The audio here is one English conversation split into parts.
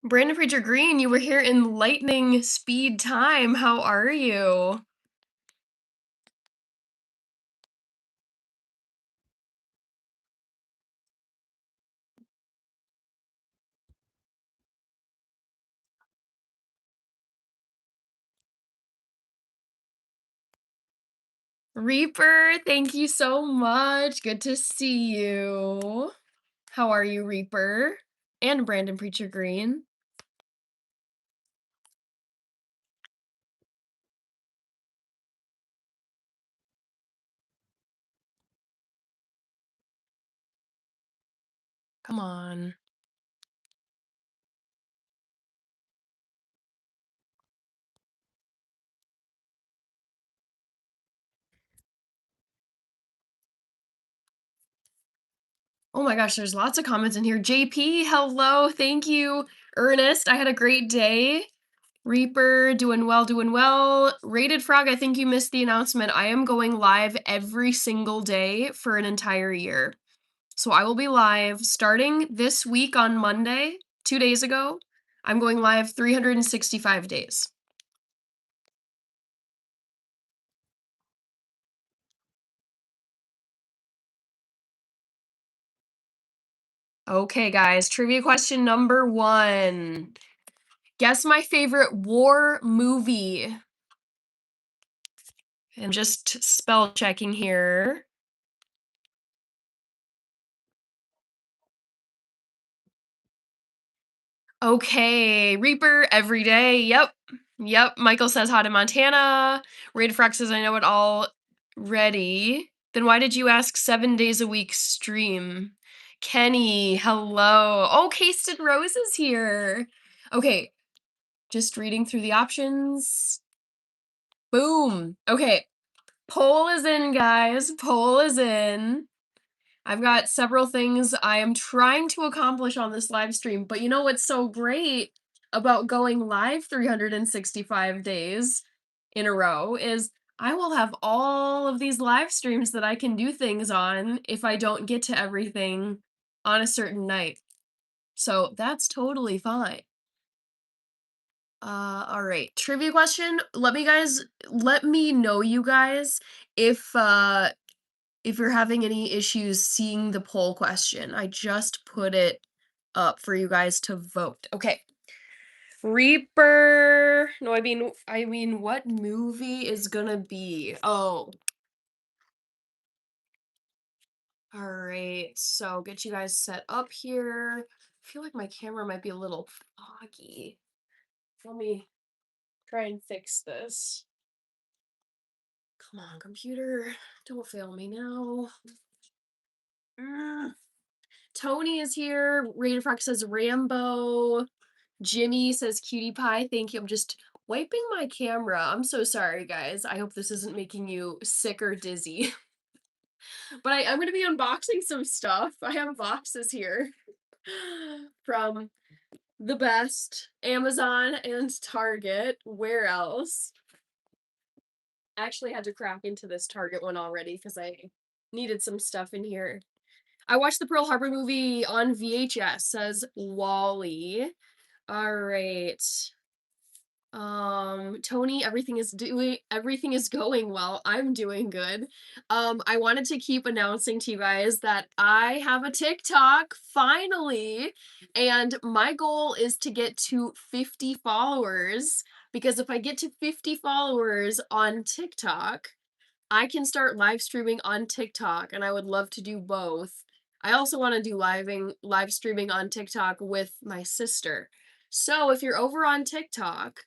Brandon Preacher Green, you were here in lightning speed time. How are you? Reaper, thank you so much. Good to see you. How are you, Reaper? And Brandon Preacher Green. Come on. Oh my gosh, there's lots of comments in here. JP, hello. Thank you. Ernest, I had a great day. Reaper, doing well, doing well. Rated Frog, I think you missed the announcement. I am going live every single day for an entire year. So I will be live starting this week on Monday, 2 days ago. I'm going live 365 days. Okay, guys, trivia question number 1. Guess my favorite war movie. And just spell checking here. Okay, Reaper every day. Yep. Yep. Michael says hot in Montana. Rated Frog says I know it already. Then why did you ask 7 days a week stream? Kenny, hello. Oh, Casted Rose is here. Okay, just reading through the options. Boom. Okay, poll is in, guys. Poll is in. I've got several things I am trying to accomplish on this live stream, but you know what's so great about going live 365 days in a row is I will have all of these live streams that I can do things on if I don't get to everything on a certain night. So that's totally fine. All right. Trivia question. Let me know, you guys, if you're having any issues seeing the poll question. I just put it up for you guys to vote. Okay. Reaper. No, I mean what movie is gonna be? Oh. All right. So, get you guys set up here. I feel like my camera might be a little foggy. Let me try and fix this. Come on, computer. Don't fail me now. Mm. Tony is here. Raider Fox says Rambo. Jimmy says cutie pie. Thank you. I'm just wiping my camera. I'm so sorry, guys. I hope this isn't making you sick or dizzy. But I'm going to be unboxing some stuff. I have boxes here from the best, Amazon and Target. Where else? I actually had to crack into this Target one already because I needed some stuff in here. I watched the Pearl Harbor movie on VHS, says Wally. All right. Tony, everything is going well. I'm doing good. I wanted to keep announcing to you guys that I have a TikTok finally, and my goal is to get to 50 followers because if I get to 50 followers on TikTok, I can start live streaming on TikTok, and I would love to do both. I also want to do live streaming on TikTok with my sister. So if you're over on TikTok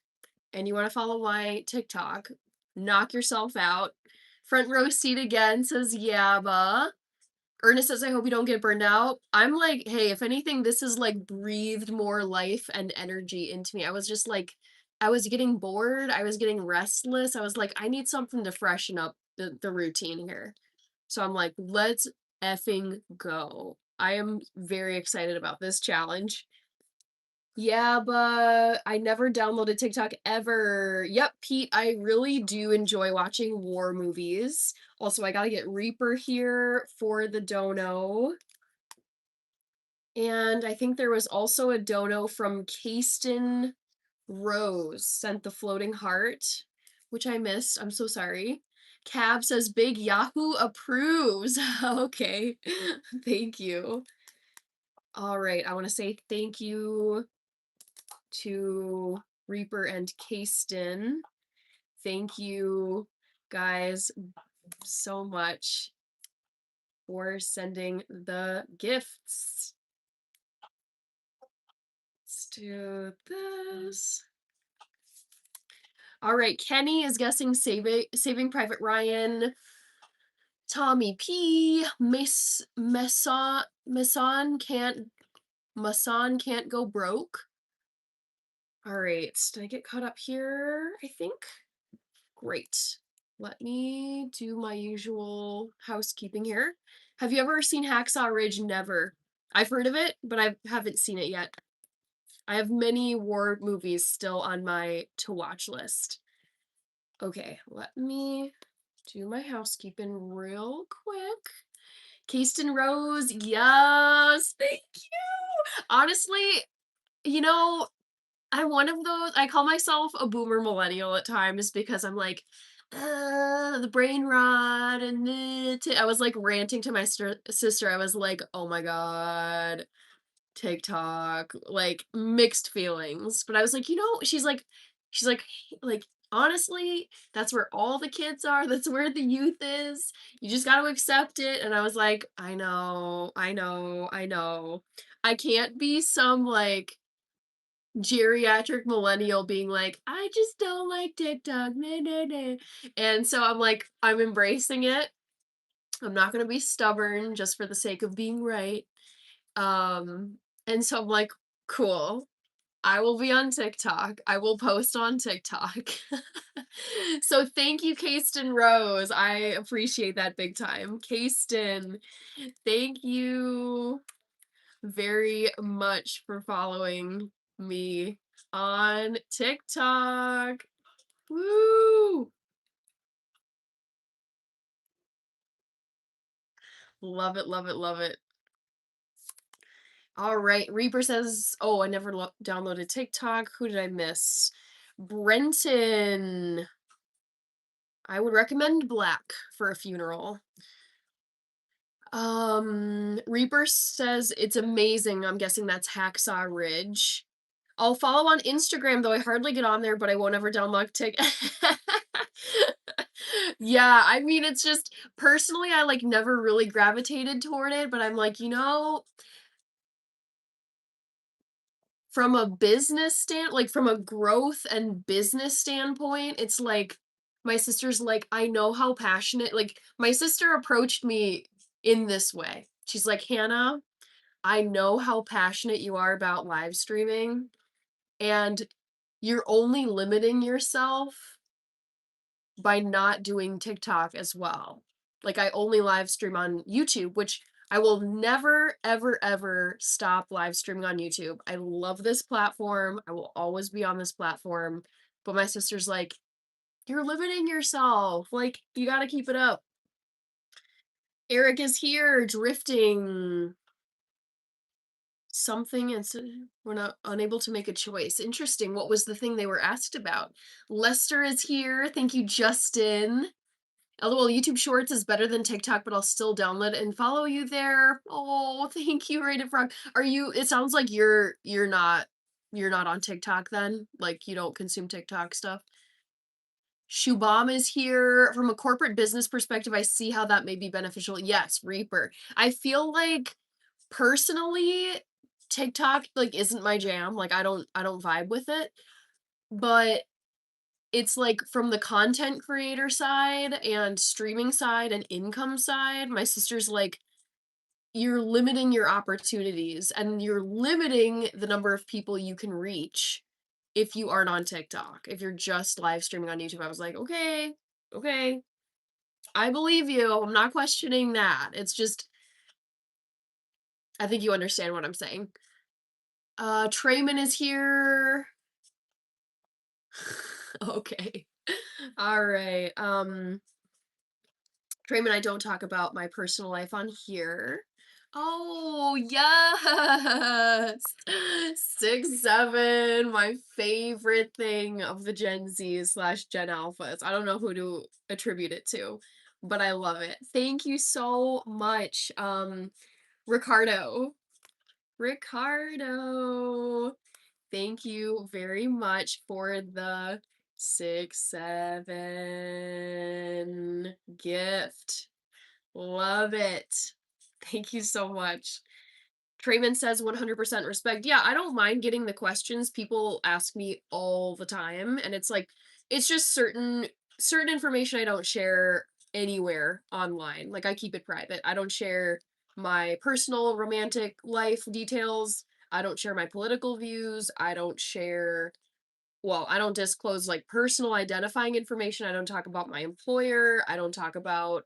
and you want to follow my TikTok, knock yourself out. Front row seat again says Yabba. Ernest says, I hope you don't get burned out. I'm like, hey, if anything, this has like breathed more life and energy into me. I was just like, I was getting bored. I was getting restless. I was like, I need something to freshen up the routine here. So I'm like, let's effing go. I am very excited about this challenge. Yeah, but I never downloaded TikTok ever. Yep, Pete, I really do enjoy watching war movies. Also, I gotta get Reaper here for the dono. And I think there was also a dono from Kasten Rose sent the floating heart, which I missed. I'm so sorry. Cab says Big Yahoo approves. Okay. Thank you. All right. I want to say thank you to Reaper and Kasten. Thank you guys so much for sending the gifts. Let's do this. All right, Kenny is guessing Saving Private Ryan. Tommy P. Mason can't go broke. All right, did I get caught up here? I think. Great. Let me do my usual housekeeping here. Have you ever seen Hacksaw Ridge? Never. I've heard of it, but I haven't seen it yet. I have many war movies still on my to watch list. Okay, let me do my housekeeping real quick. Kasten Rose, yes, thank you. Honestly, you know, I'm one of those, I call myself a boomer millennial at times because I'm like, the brain rot and I was like ranting to my sister. I was like, oh my God, TikTok, like mixed feelings. But I was like, she's like, honestly, that's where all the kids are. That's where the youth is. You just got to accept it. And I was like, I know, I know, I know. I can't be some like geriatric millennial being like, I just don't like TikTok. Nah, nah, nah. And so I'm like, I'm embracing it. I'm not going to be stubborn just for the sake of being right. Um, and so I'm like, cool. I will be on TikTok. I will post on TikTok. So thank you, Kasten Rose. I appreciate that big time. Kasten, thank you very much for following me on TikTok. Woo! Love it, love it, love it. All right. Reaper says, oh, I never downloaded TikTok. Who did I miss? Brenton. I would recommend Black for a funeral. Reaper says it's amazing. I'm guessing that's Hacksaw Ridge. I'll follow on Instagram, though I hardly get on there, but I won't ever download TikTok. Yeah, I mean, it's just personally, I like never really gravitated toward it, but I'm like, from a like from a growth and business standpoint, it's like my sister's like, I know how passionate, like my sister approached me in this way. She's like, Hannah, I know how passionate you are about live streaming, and you're only limiting yourself by not doing TikTok as well. Like I only live stream on YouTube, which I will never, ever, ever stop live streaming on YouTube. I love this platform. I will always be on this platform. But my sister's like, you're limiting yourself. Like, you got to keep it up. Eric is here drifting something, and so we're not unable to make a choice. Interesting. What was the thing they were asked about? Lester is here. Thank you, Justin. LOL, YouTube Shorts is better than TikTok, but I'll still download it and follow you there. Oh, thank you, Rated Frog. Are you, it sounds like you're not on TikTok then? Like you don't consume TikTok stuff? Shubham is here. From a corporate business perspective, I see how that may be beneficial. Yes, Reaper. I feel like personally, TikTok like isn't my jam. Like I don't vibe with it. But it's like from the content creator side and streaming side and income side, my sister's like, you're limiting your opportunities and you're limiting the number of people you can reach if you aren't on TikTok. If you're just live streaming on YouTube, I was like, okay, okay, I believe you. I'm not questioning that. It's just, I think you understand what I'm saying. Trayman is here. Okay. All right. Trayman, I don't talk about my personal life on here. Oh, yes. 6, 7, my favorite thing of the Gen Zs slash Gen Alphas. I don't know who to attribute it to, but I love it. Thank you so much, Ricardo. Ricardo. Thank you very much for the 6, 7 gift. Love it. Thank you so much. Trayman says 100% respect. Yeah, I don't mind getting the questions. People ask me all the time, and it's like it's just certain information I don't share anywhere online. Like I keep it private. I don't share my personal romantic life details. I don't share my political views. I don't share I don't disclose like personal identifying information. I don't talk about my employer. I don't talk about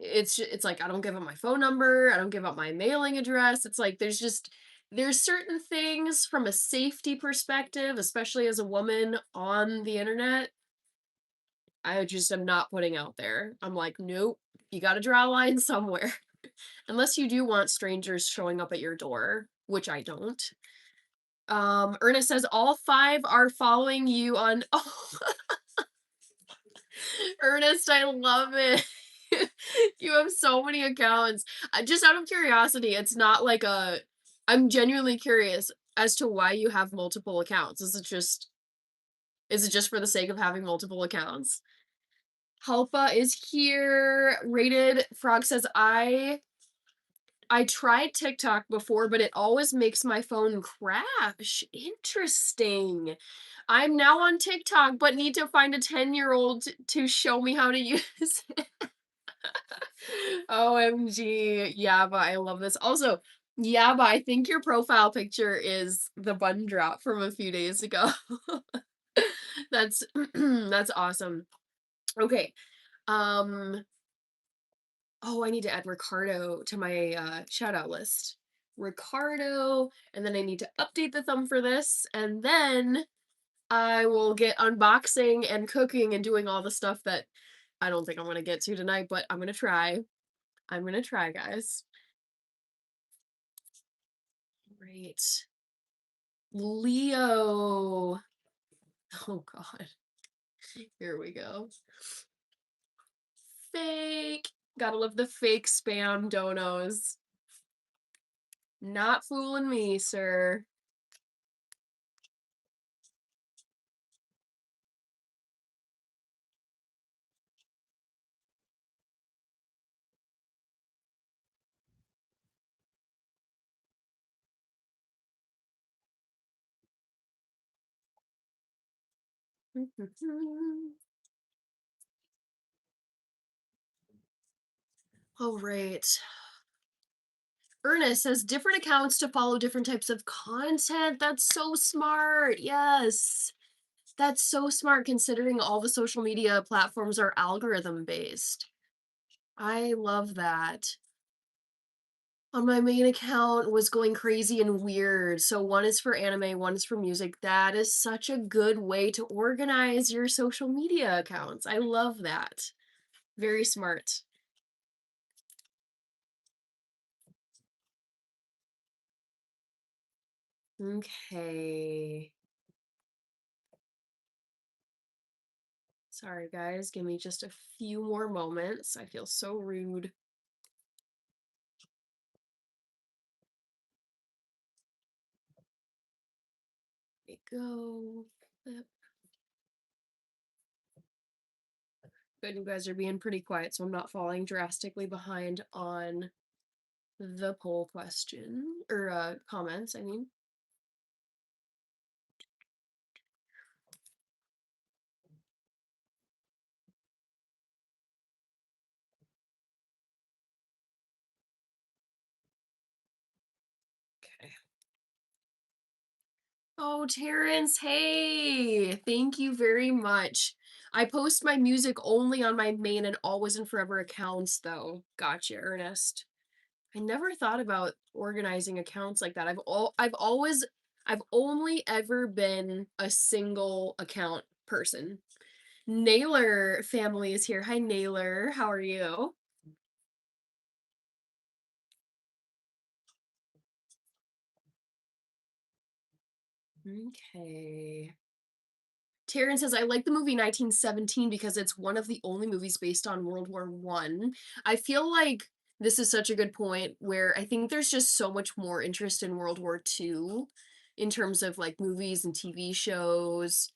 it's like I don't give up my phone number, I don't give up my mailing address. It's like there's certain things from a safety perspective, especially as a woman on the internet, I just am not putting out there. I'm like, nope, you got to draw a line somewhere. Unless you do want strangers showing up at your door, which I don't. Ernest says all 5 are following you on oh, Ernest, I love it. You have so many accounts. Just out of curiosity, it's not like a I'm genuinely curious as to why you have multiple accounts. Is it just for the sake of having multiple accounts? Halpa is here. Rated Frog says I tried TikTok before, but it always makes my phone crash. Interesting. I'm now on TikTok, but need to find a 10-year-old to show me how to use it. OMG. Yaba, I love this. Also, Yaba, I think your profile picture is the button drop from a few days ago. That's that's awesome. Okay. Um oh, I need to add Ricardo to my shout out list. Ricardo, and then I need to update the thumb for this, and then I will get unboxing and cooking and doing all the stuff that I don't think I'm gonna get to tonight, but I'm gonna try. I'm gonna try, guys. Great. Leo. Oh god. Here we go. Fake. Gotta love the fake spam donos. Not fooling me, sir. All right. Ernest says different accounts to follow different types of content. That's so smart. Yes. That's so smart considering all the social media platforms are algorithm based. I love that. On my main account was going crazy and weird. So one is for anime, one is for music. That is such a good way to organize your social media accounts. I love that. Very smart. Okay. Sorry, guys. Give me just a few more moments. I feel so rude. There we go. Flip. Good, you guys are being pretty quiet, so I'm not falling drastically behind on the poll question or comments, I mean. Okay. Oh, Terrence, hey, thank you very much. I post my music only on my main and always and forever accounts, though. Gotcha, Ernest. I never thought about organizing accounts like that. I've only ever been a single account person. Naylor family is here. Hi, Naylor. How are you? Okay. Taryn says, I like the movie 1917 because it's one of the only movies based on World War One. I feel like this is such a good point where I think there's just so much more interest in World War Two in terms of like movies and TV shows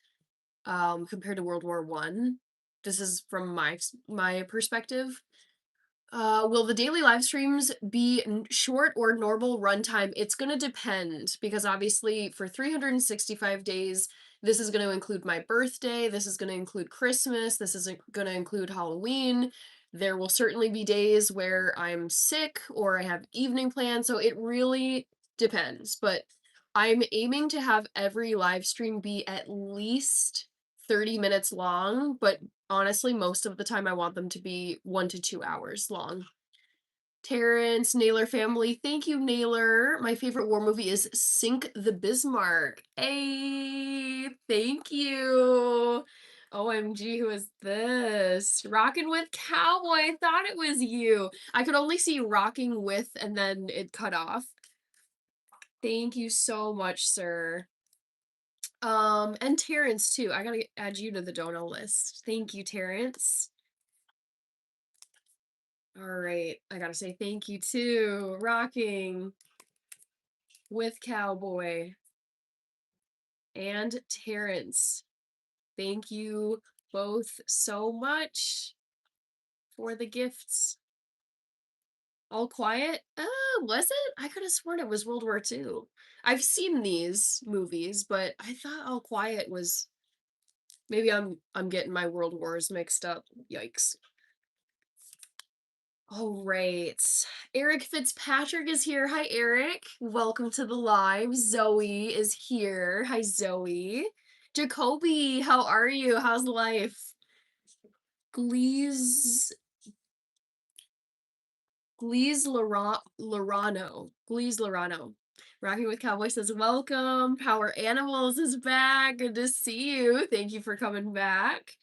compared to World War One. This is from my perspective. Will the daily live streams be short or normal runtime? It's going to depend because obviously for 365 days, this is going to include my birthday, this is going to include Christmas, this is going to include Halloween. There will certainly be days where I'm sick or I have evening plans, so it really depends. But I'm aiming to have every live stream be at least 30 minutes long, but honestly, most of the time I want them to be 1 to 2 hours long. Terrence, Naylor family, thank you, Naylor. My favorite war movie is Sink the Bismarck. Hey, thank you. OMG, who is this? Rockin' with Cowboy. I thought it was you. I could only see rocking with and then it cut off. Thank you so much, sir. And Terrence too. I gotta add you to the dono list. Thank you, Terrence. All right, I gotta say thank you too. Rocking with Cowboy and Terrence. Thank you both so much for the gifts. All Quiet? Was it? I could have sworn it was World War II. I've seen these movies, but I thought All Quiet was maybe I'm getting my world wars mixed up. Yikes. All right. Eric Fitzpatrick is here. Hi, Eric. Welcome to the live. Zoe is here. Hi, Zoe. Jacoby, how are you? How's life? Glees Glees Lorano. Glees Lorano. Rocking with Cowboy says, welcome. Power Animals is back. Good to see you. Thank you for coming back.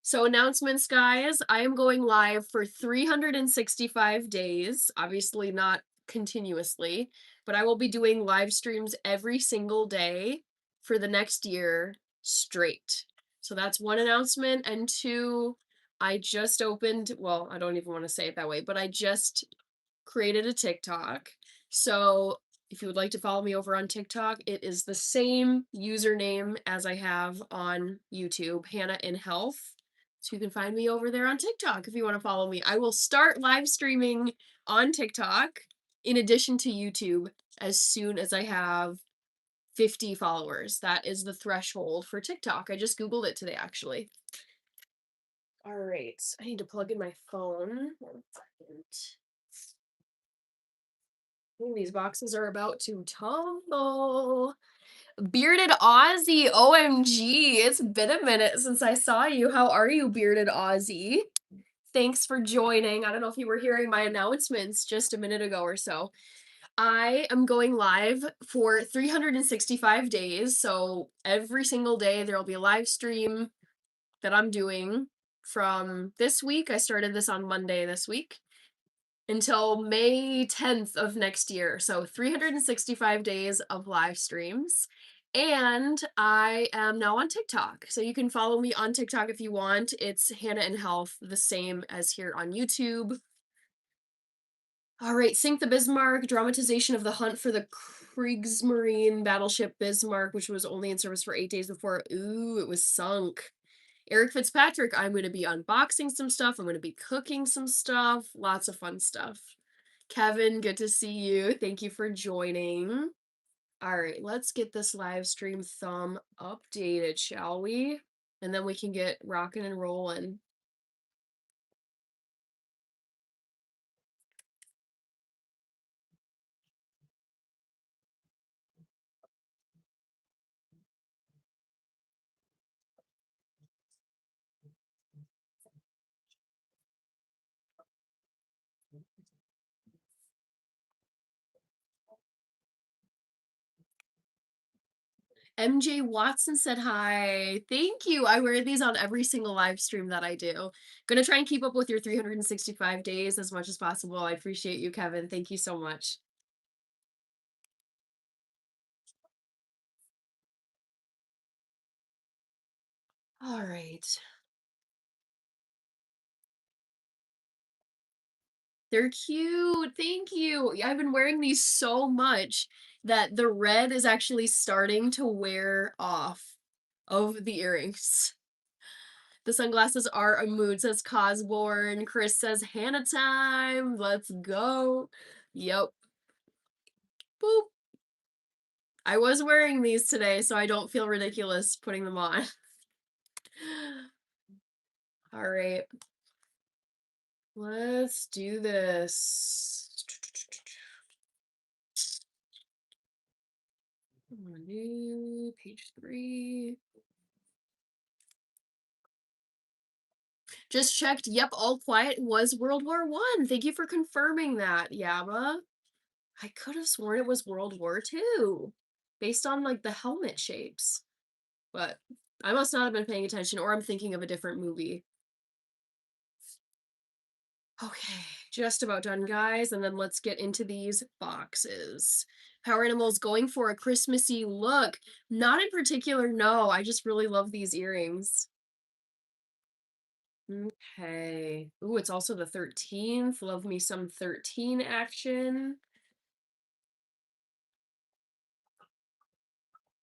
So announcements, guys. I am going live for 365 days. Obviously not continuously, but I will be doing live streams every single day for the next year straight. So that's one announcement. And two, I just opened, well, I don't even want to say it that way, but I just created a TikTok. So if you would like to follow me over on TikTok, it is the same username as I have on YouTube, Hannah in Health. So you can find me over there on TikTok if you want to follow me. I will start live streaming on TikTok in addition to YouTube as soon as I have 50 followers. That is the threshold for TikTok. I just Googled it today, actually. All right, I need to plug in my phone. 1 second. Ooh, these boxes are about to tumble. Bearded Aussie, OMG. It's been a minute since I saw you. How are you, Bearded Aussie? Thanks for joining. I don't know if you were hearing my announcements just a minute ago or so. I am going live for 365 days. So every single day there will be a live stream that I'm doing from this week. I started this on Monday this week until May 10th of next year. So 365 days of live streams. And I am now on TikTok. So you can follow me on TikTok if you want. It's Hannah in Health, the same as here on YouTube. All right, Sink the Bismarck, dramatization of the hunt for the Kriegsmarine battleship Bismarck, which was only in service for 8 days before. Ooh, it was sunk. Eric Fitzpatrick, I'm going to be unboxing some stuff. I'm going to be cooking some stuff. Lots of fun stuff. Kevin, good to see you. Thank you for joining. All right, let's get this live stream thumb updated, shall we? And then we can get rocking and rolling. MJ Watson said hi. Thank you. I wear these on every single live stream that I do. Gonna try and keep up with your 365 days as much as possible. I appreciate you, Kevin. Thank you so much. All right. They're cute. Thank you. Yeah, I've been wearing these so much that the red is actually starting to wear off of the earrings. The sunglasses are a mood, says Cosborn. Chris says Hannah time. Let's go. Yep. Boop. I was wearing these today, so I don't feel ridiculous putting them on. All right. Let's do this. I'm gonna do page 3. Just checked. Yep, All Quiet was World War One. Thank you for confirming that, Yaba. I could have sworn it was World War Two, based on like the helmet shapes. But I must not have been paying attention, or I'm thinking of a different movie. Okay, just about done, guys. And then let's get into these boxes. Power Animals going for a Christmassy look. Not in particular, no. I just really love these earrings. Okay. Ooh, it's also the 13th. Love me some 13 action.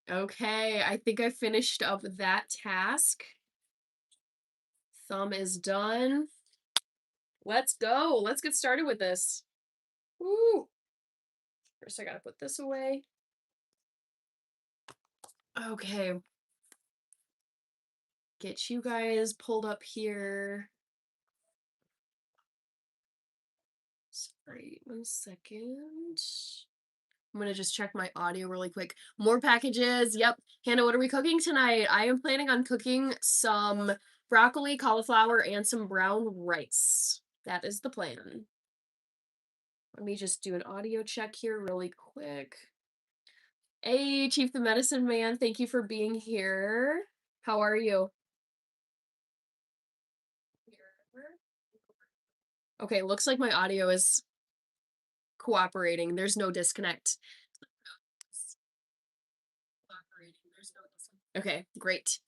Okay, I think I finished up that task. Thumb is done. Let's go. Let's get started with this. Woo! First, I gotta put this away. Okay. Get you guys pulled up here. Sorry, 1 second. I'm gonna just check my audio really quick. More packages. Yep. Hannah, what are we cooking tonight? I am planning on cooking some broccoli, cauliflower, and some brown rice. That is the plan. Let me just do an audio check here really quick. Hey, Chief the Medicine Man, thank you for being here. How are you? Okay, looks like my audio is cooperating. There's no disconnect. Okay, great.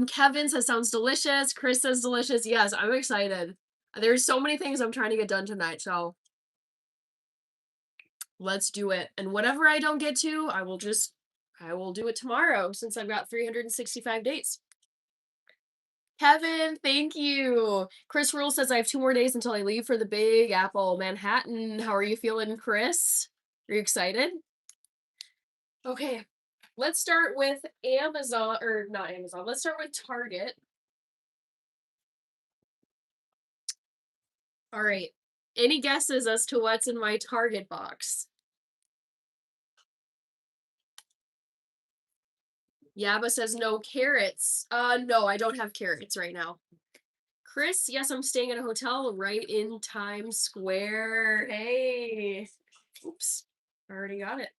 Kevin says sounds delicious. Chris says delicious. Yes, I'm excited. There's so many things I'm trying to get done tonight, so let's do it. And whatever I don't get to, I will do it tomorrow since I've got 365 days. Kevin, thank you. Chris Rule says I have 2 more days until I leave for the Big Apple, Manhattan. How are you feeling, Chris? Are you excited? Okay, let's start with Amazon, or not Amazon. Let's start with Target. All right. Any guesses as to what's in my Target box? Yaba says no carrots. No, I don't have carrots right now. Chris, yes, I'm staying at a hotel right in Times Square. Hey. Oops. I already got it.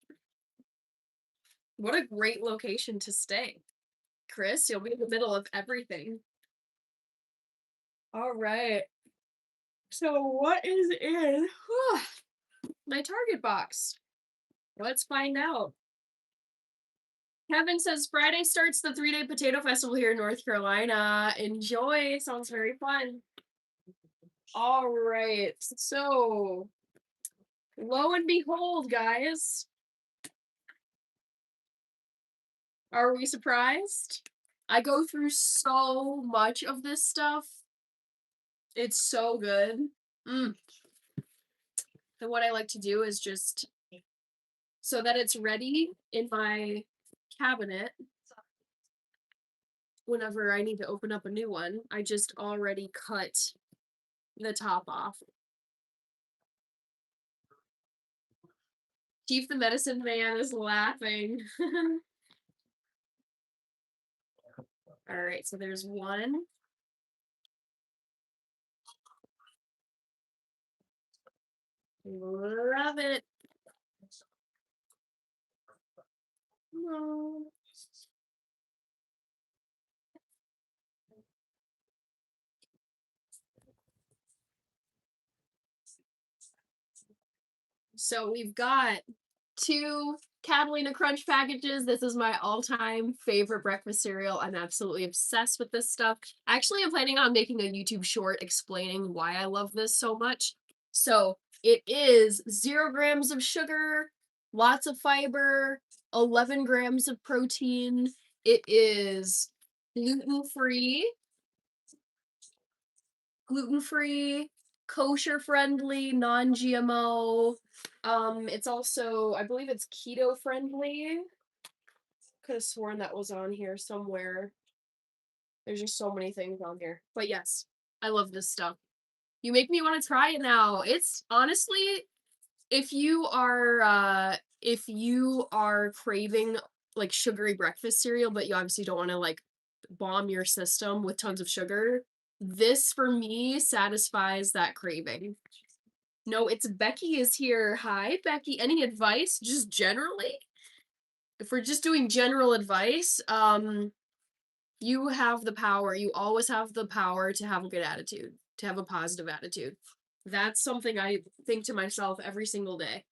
What a great location to stay. Chris, you'll be in the middle of everything. All right. So what is in my Target box? Let's find out. Kevin says Friday starts the 3-day potato festival here in North Carolina. Enjoy. Sounds very fun. All right. So, lo and behold, guys. Are we surprised? I go through so much of this stuff. It's so good. And what I like to do is just so that it's ready in my cabinet whenever I need to open up a new one, I just already cut the top off. Chief the Medicine Man is laughing. All right, so there's one. Love it. No. So we've got 2 Catalina Crunch packages. This is my all-time favorite breakfast cereal. I'm absolutely obsessed with this stuff. Actually, I'm planning on making a YouTube short explaining why I love this so much. So, it is 0 grams of sugar, lots of fiber, 11 grams of protein. It is gluten-free, gluten-free, kosher friendly, non-GMO. It's also, I believe it's keto friendly. Could have sworn that was on here somewhere. There's just so many things on here. But yes, I love this stuff. You make me want to try it now. It's honestly, if you are craving like sugary breakfast cereal, but you obviously don't want to like bomb your system with tons of sugar, this for me satisfies that craving. No, it's Becky is here. Hi, Becky. Any advice? Just generally? If we're just doing general advice, you have the power. You always have the power to have a good attitude, to have a positive attitude. That's something I think to myself every single day.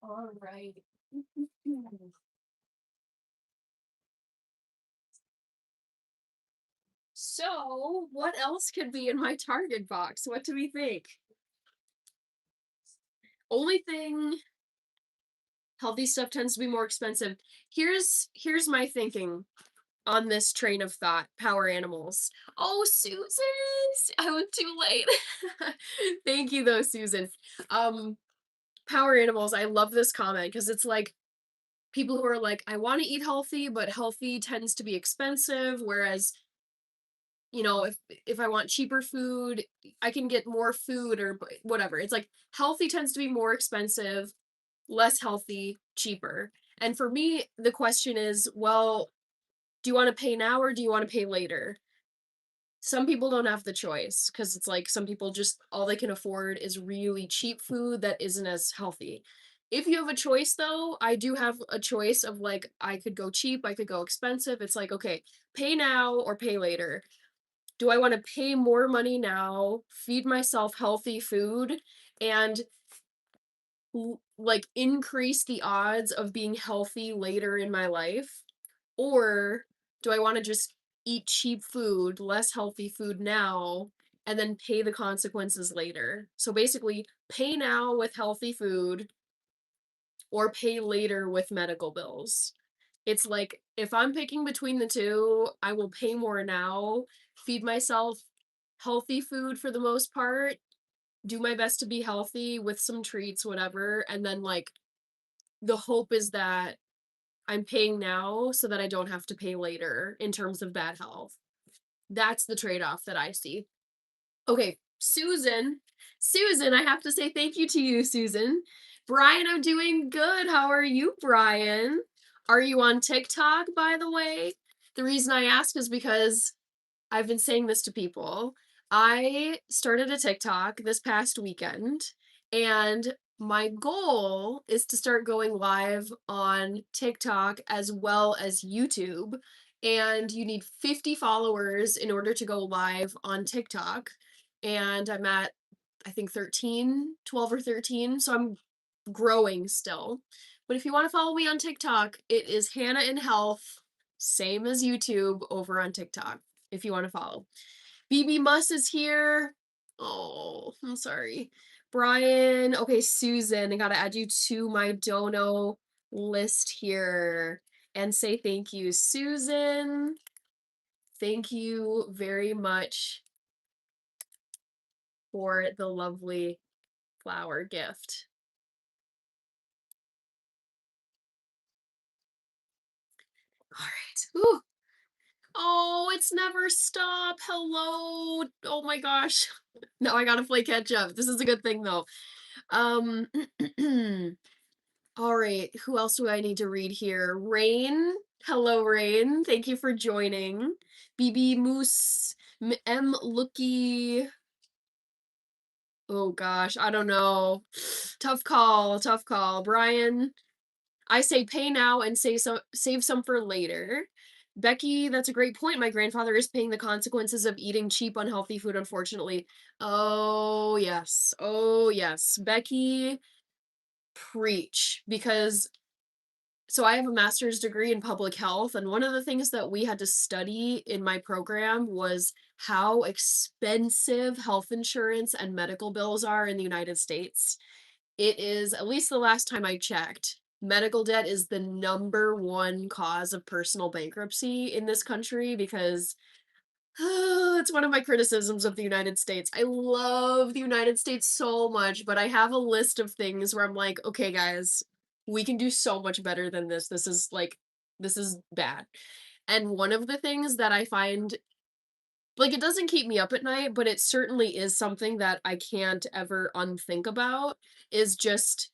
All right. So, what else could be in my Target box? What do we think? Only thing, healthy stuff tends to be more expensive. Here's my thinking on this train of thought. Power animals. Oh, Susan, I went too late. Thank you though, Susan. Um, power animals. I love this comment because it's like people who are like, I want to eat healthy, but healthy tends to be expensive, whereas if I want cheaper food, I can get more food or whatever. It's like healthy tends to be more expensive, less healthy, cheaper. And for me, the question is, well, do you want to pay now or do you want to pay later? Some people don't have the choice because it's like some people just all they can afford is really cheap food that isn't as healthy. If you have a choice though, I do have a choice of like I could go cheap, I could go expensive. It's like, okay, pay now or pay later. Do I want to pay more money now, feed myself healthy food, and like increase the odds of being healthy later in my life? Or do I want to just eat cheap food, less healthy food now, and then pay the consequences later? So basically, pay now with healthy food or pay later with medical bills. It's like if I'm picking between the two, I will pay more now, feed myself healthy food for the most part, do my best to be healthy with some treats, whatever, and then like the hope is that I'm paying now so that I don't have to pay later in terms of bad health. That's the trade-off that I see. Okay, Susan. Susan, I have to say thank you to you, Susan. Brian, I'm doing good. How are you, Brian? Are you on TikTok, by the way? The reason I ask is because I've been saying this to people. I started a TikTok this past weekend, and my goal is to start going live on TikTok as well as YouTube. And you need 50 followers in order to go live on TikTok. And I'm at, I think, 13, 12 or 13. So I'm growing still. But if you want to follow me on TikTok, it is Hannah in Health, same as YouTube over on TikTok if you want to follow. BB Muss is here. Oh, I'm sorry. Brian. Okay, Susan, I gotta add you to my dono list here and say thank you. Susan, thank you very much for the lovely flower gift. All right. Ooh. Oh, it's never stop. Hello. Oh my gosh. Now I gotta play catch up. This is a good thing though. Um all right, who else do I need to read here? Rain. Hello, Rain. Thank you for joining. BB Moose M Looky. Oh gosh, I don't know. Tough call, tough call. Brian, I say pay now and save some for later. Becky, that's a great point. My grandfather is paying the consequences of eating cheap, unhealthy food, unfortunately. Oh, yes. Oh, yes. Becky, preach. Because so I have a master's degree in public health, and one of the things that we had to study in my program was how expensive health insurance and medical bills are in the United States. It is, at least the last time I checked, medical debt is the number one cause of personal bankruptcy in this country because it's one of my criticisms of the United States. I love the United States so much, but I have a list of things where I'm like, okay, guys, we can do so much better than this. This is bad. And one of the things that I find, like, it doesn't keep me up at night, but it certainly is something that I can't ever unthink about, is just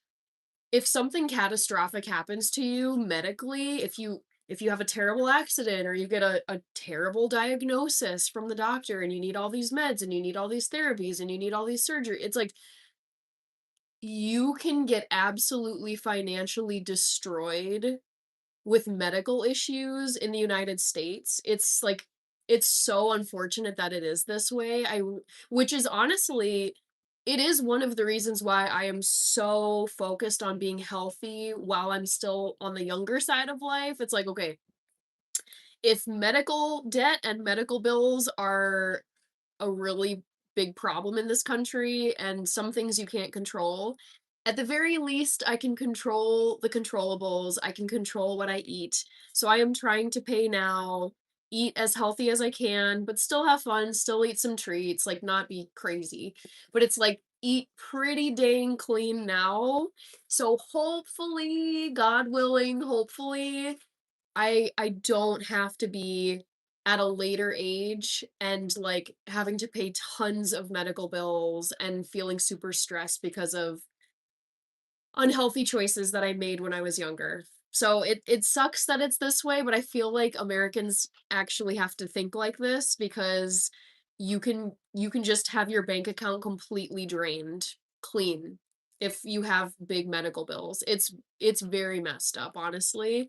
if something catastrophic happens to you medically, if you have a terrible accident or you get a terrible diagnosis from the doctor and you need all these meds and you need all these therapies and you need all these surgery, it's like you can get absolutely financially destroyed with medical issues in the United States. It's like it's so unfortunate that it is this way. Which is honestly, it is one of the reasons why I am so focused on being healthy while I'm still on the younger side of life. It's like, okay, if medical debt and medical bills are a really big problem in this country and some things you can't control. At the very least, I can control the controllables. I can control what I eat. So I am trying to pay now, eat as healthy as I can, but still have fun, still eat some treats, like not be crazy. But it's like eat pretty dang clean now. So hopefully, God willing, hopefully I don't have to be at a later age and, like, having to pay tons of medical bills and feeling super stressed because of unhealthy choices that I made when I was younger. So it sucks that it's this way, but I feel like Americans actually have to think like this because you can just have your bank account completely drained clean if you have big medical bills. It's very messed up, honestly.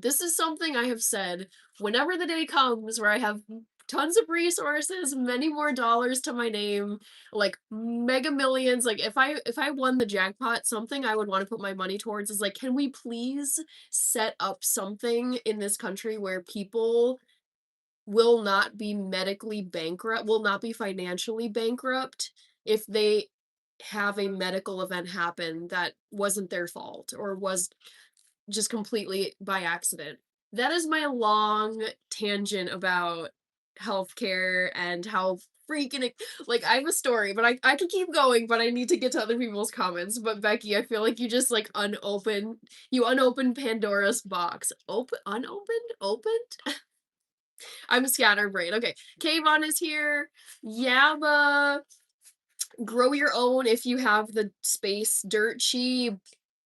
This is something I have said whenever the day comes where I have tons of resources, many more dollars to my name, like mega millions. Like if I won the jackpot, something I would want to put my money towards is like, can we please set up something in this country where people will not be medically bankrupt, will not be financially bankrupt if they have a medical event happen that wasn't their fault or was just completely by accident. That is my long tangent about healthcare and how freaking like I have a story, but I could keep going, but I need to get to other people's comments. But Becky, I feel like you just like unopened Pandora's box. Opened? I'm scatterbrained. Okay. Kayvon is here. Yabba. Grow your own if you have the space. Dirt cheap.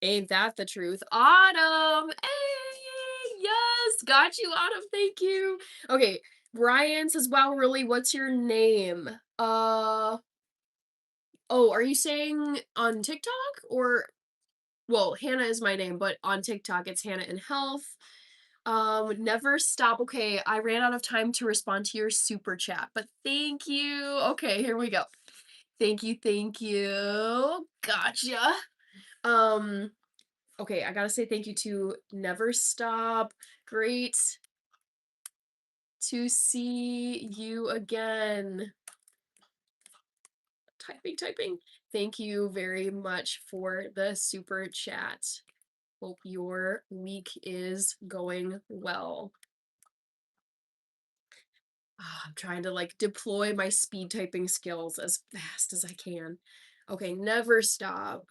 Ain't that the truth? Autumn! Hey! Yes! Got you, Autumn. Thank you. Okay. Brian says, wow, really, what's your name? Oh, are you saying on TikTok or well, Hannah is my name, but on TikTok it's Hannah in Health. Never stop. Okay, I ran out of time to respond to your super chat, but thank you. Okay, here we go. Thank you. Gotcha. Um, okay, I gotta say thank you to Never Stop. Great to see you again. Typing. Thank you very much for the super chat. Hope your week is going well. I'm trying to like deploy my speed typing skills as fast as I can. Okay, never stop.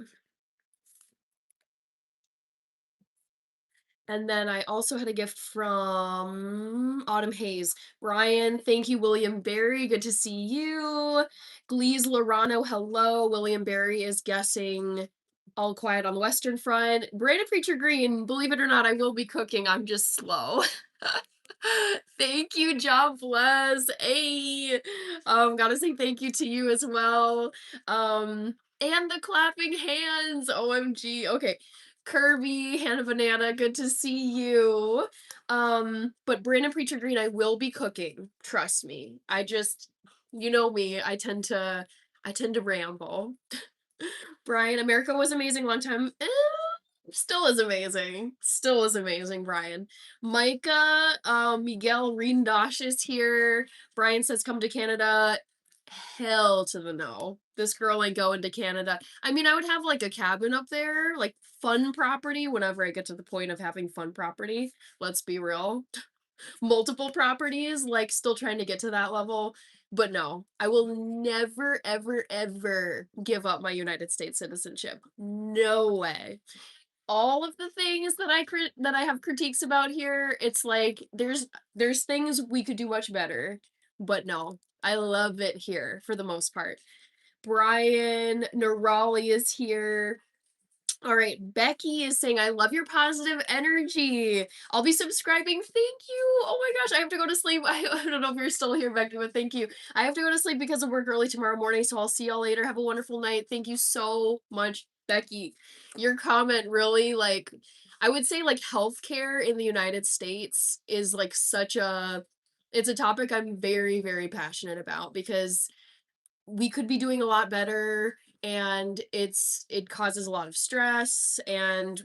And then I also had a gift from Autumn Hayes. Ryan, thank you. William Barry, good to see you. Glees Lorano, hello. William Barry is guessing All Quiet on the Western Front. Brandon Preacher Green, believe it or not, I will be cooking. I'm just slow. Thank you, Job Bless. Hey. Gotta say thank you to you as well. And the clapping hands. OMG. Okay. Kirby, Hannah Banana, good to see you. But Brandon Preacher Green, I will be cooking. Trust me. You know me, I tend to ramble. Brian, America was amazing long time. Still is amazing. Still is amazing, Brian. Micah, Miguel Reendosh is here. Brian says come to Canada. Hell to the no. This girl ain't going to Canada. I mean, I would have like a cabin up there, like fun property whenever I get to the point of having fun property. Let's be real. Multiple properties, like still trying to get to that level. But no, I will never, ever, ever give up my United States citizenship. No way. All of the things that that I have critiques about here, it's like there's things we could do much better. But no, I love it here for the most part. Brian Nerali is here. All right, Becky is saying, I love your positive energy. I'll be subscribing. Thank you. Oh my gosh, I have to go to sleep. I don't know if you're still here, Becky, but thank you. I have to go to sleep because of work early tomorrow morning, so I'll see y'all later. Have a wonderful night. Thank you so much, Becky. Your comment really, like, I would say, like, healthcare in the United States is, like, it's a topic I'm very, very passionate about because we could be doing a lot better and it causes a lot of stress and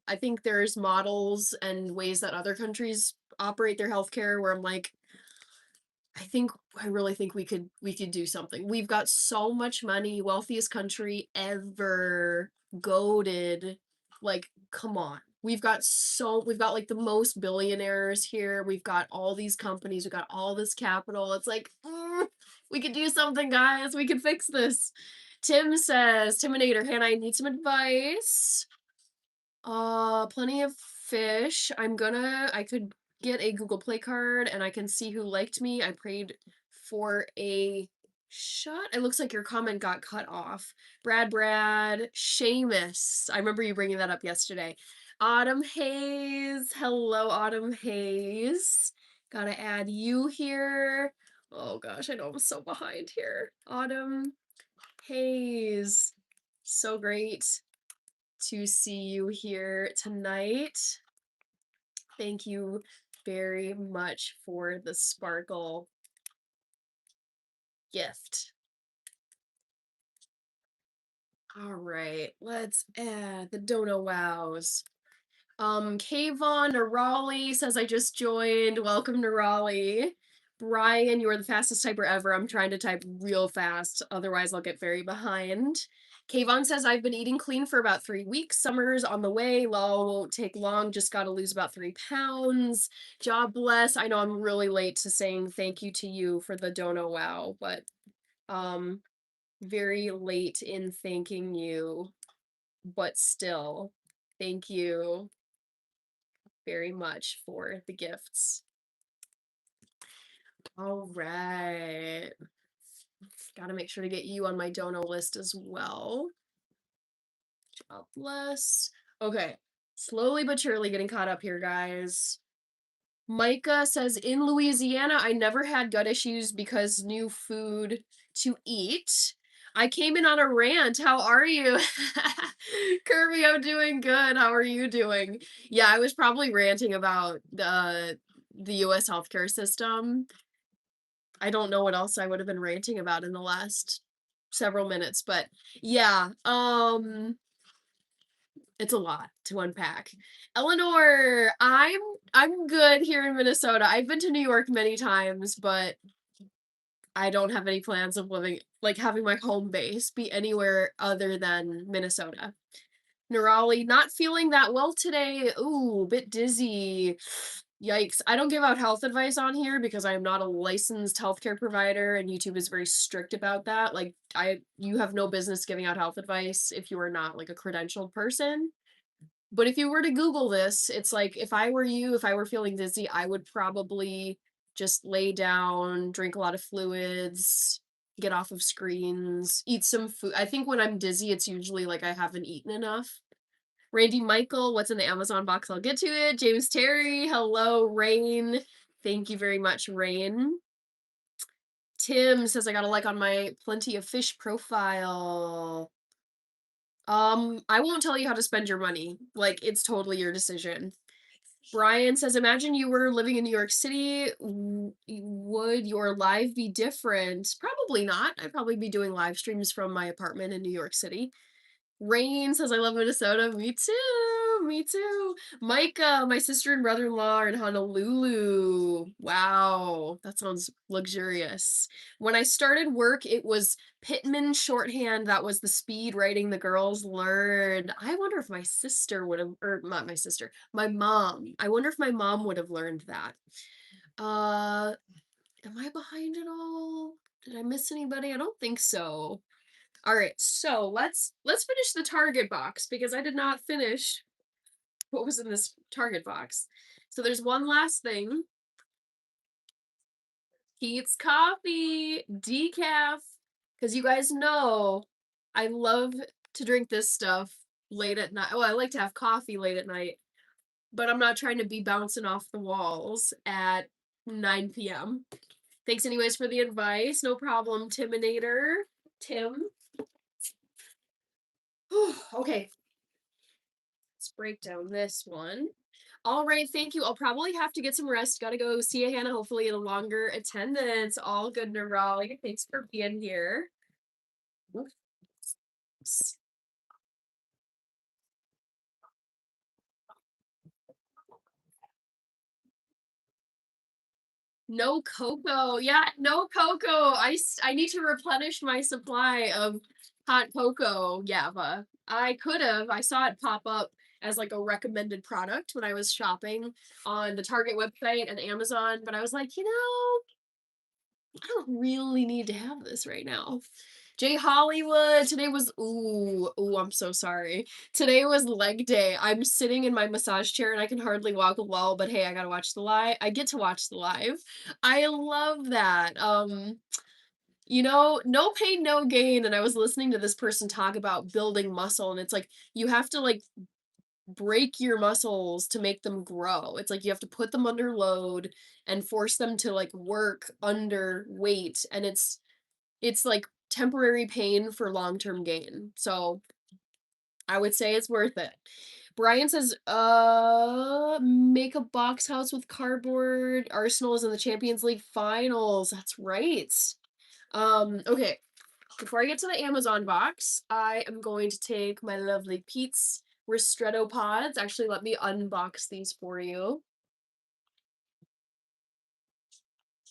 I think there's models and ways that other countries operate their healthcare where I'm like I really think we could do something. We've got so much money, wealthiest country ever, goaded. Like, come on. We've got like the most billionaires here. We've got all these companies, we've got all this capital. It's like, we could do something, guys. We could fix this. Tim says, Timinator, Hannah, I need some advice. Plenty of fish. I could get a Google Play card and I can see who liked me. I prayed for a shot. It looks like your comment got cut off. Brad, Seamus. I remember you bringing that up yesterday. Autumn Hayes. Hello, Autumn Hayes. Gotta add you here. Oh gosh, I know I'm so behind here. Autumn Hayes. So great to see you here tonight. Thank you very much for the sparkle gift. All right, let's add the Dono Wows. Kayvon Raleigh says I just joined. Welcome to Raleigh. Brian, you are the fastest typer ever. I'm trying to type real fast, otherwise I'll get very behind. Kayvon says I've been eating clean for about 3 weeks. Summer's on the way. Lol won't take long. Just got to lose about 3 pounds. Job bless. I know I'm really late to saying thank you to you for the Dono Wow, but very late in thanking you, but still, thank you very much for the gifts. All right. Gotta make sure to get you on my dono list as well. God bless. Okay. Slowly but surely getting caught up here, guys. Micah says, in Louisiana, I never had gut issues because new food to eat. I came in on a rant. How are you? Kirby, I'm doing good. How are you doing? Yeah, I was probably ranting about the US healthcare system. I don't know what else I would have been ranting about in the last several minutes, but yeah, it's a lot to unpack. Eleanor, I'm good here in Minnesota. I've been to New York many times, but I don't have any plans of living, like having my home base be anywhere other than Minnesota. Nerali, not feeling that well today. Ooh, bit dizzy. Yikes. I don't give out health advice on here because I am not a licensed healthcare provider and YouTube is very strict about that. Like you have no business giving out health advice if you are not like a credentialed person. But if you were to Google this, it's like if I were you, if I were feeling dizzy, I would probably just lay down, drink a lot of fluids, get off of screens, eat some food. I think when I'm dizzy, it's usually like I haven't eaten enough. Randy Michael, what's in the Amazon box? I'll get to it. James Terry, hello, Rain. Thank you very much, Rain. Tim says I got a like on my Plenty of Fish profile. I won't tell you how to spend your money. Like, it's totally your decision. Brian says, imagine you were living in New York City. Would your life be different? Probably not. I'd probably be doing live streams from my apartment in New York City. Rain says, I love Minnesota. Me too. Me too. Micah, my sister and brother in law are in Honolulu. Wow. That sounds luxurious. When I started work, it was Pittman shorthand. That was the speed writing the girls learned. I wonder if my sister would have, or not my sister, my mom. I wonder if my mom would have learned that. Uh, am I behind at all? Did I miss anybody? I don't think so. All right, so let's finish the Target box because I did not finish what was in this Target box. So there's one last thing. Pete's coffee, decaf. Because you guys know I love to drink this stuff late at night. Well, I like to have coffee late at night, but I'm not trying to be bouncing off the walls at 9 p.m. Thanks anyways for the advice. No problem, Timinator. Tim. Okay, let's break down this one. All right, thank you. I'll probably have to get some rest. Gotta go see a Hannah, hopefully in a longer attendance. All good, Neurali. Thanks for being here. Oops. No cocoa. Yeah, no cocoa. I need to replenish my supply of hot cocoa, Yava. I could have. I saw it pop up as like a recommended product when I was shopping on the Target website and Amazon, but I was like, I don't really need to have this right now. Jay Hollywood, today was I'm so sorry. Today was leg day. I'm sitting in my massage chair and I can hardly walk well, but hey, I gotta watch the live. I get to watch the live. I love that. No pain, no gain. And I was listening to this person talk about building muscle, and it's like you have to like break your muscles to make them grow. It's like you have to put them under load and force them to like work under weight, and it's like temporary pain for long-term gain. So I would say it's worth it. Brian says, make a box house with cardboard. Arsenal is in the Champions League finals. That's right. Okay. Before I get to the Amazon box, I am going to take my lovely Pete's Ristretto pods. Actually, let me unbox these for you.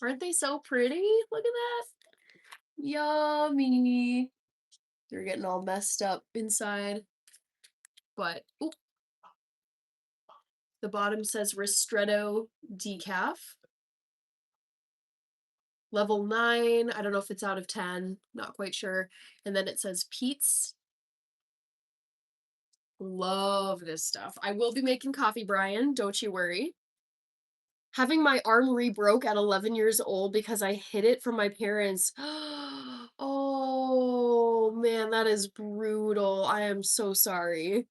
Aren't they so pretty? Look at that. Yummy. They're getting all messed up inside. But the bottom says Ristretto decaf. Level 9. I don't know if it's out of 10. Not quite sure. And then it says Pete's. Love this stuff. I will be making coffee, Brian. Don't you worry. Having my arm re-broke at 11 years old because I hid it from my parents. Oh, man, that is brutal. I am so sorry.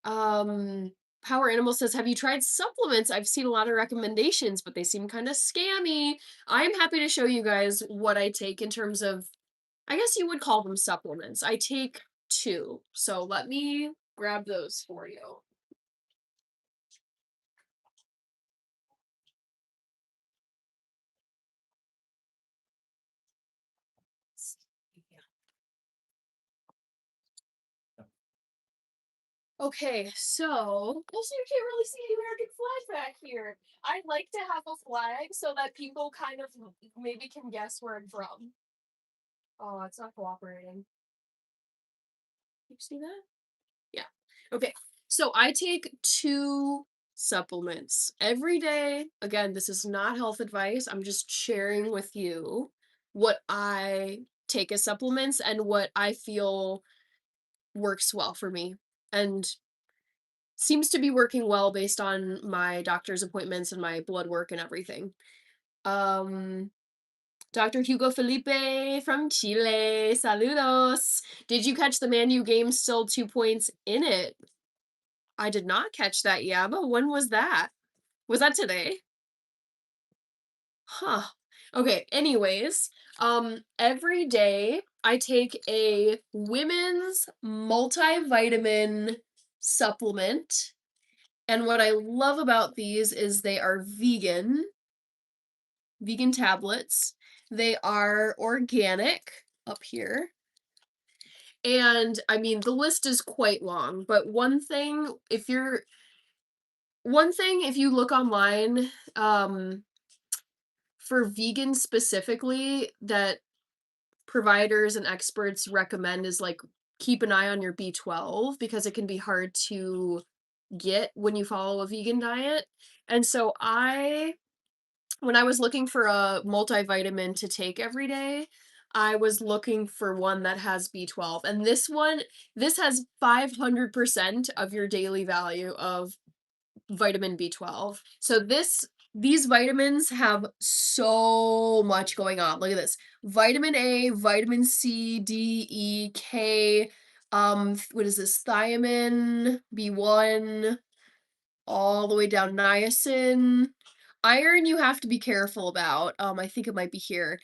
Power Animal says, have you tried supplements? I've seen a lot of recommendations, but they seem kind of scammy. I'm happy to show you guys what I take in terms of, I guess you would call them supplements. I take 2. So let me grab those for you. Okay, so also you can't really see the American flag back here. I'd like to have a flag so that people kind of maybe can guess where I'm from. Oh, it's not cooperating. You see that? Yeah. Okay. So I take 2 supplements every day. Again, this is not health advice. I'm just sharing with you what I take as supplements and what I feel works well for me. And seems to be working well based on my doctor's appointments and my blood work and everything. Um, Dr. Hugo Felipe from Chile, saludos. Did you catch the Man U game? Still 2 points in it. I did not catch that, yeah, but when was that? Was that today? Huh. Okay, anyways, every day I take a women's multivitamin supplement, and what I love about these is they are vegan tablets. They are organic up here. And I mean, the list is quite long, but one thing if you look online, for vegans specifically, that providers and experts recommend is like keep an eye on your B12 because it can be hard to get when you follow a vegan diet. And so when I was looking for a multivitamin to take every day, I was looking for one that has B12. And this has 500% of your daily value of vitamin B12. So these vitamins have so much going on. Look at this. Vitamin A, vitamin C, D, E, K, what is this? Thiamine, B1, all the way down niacin. Iron you have to be careful about. I think it might be here.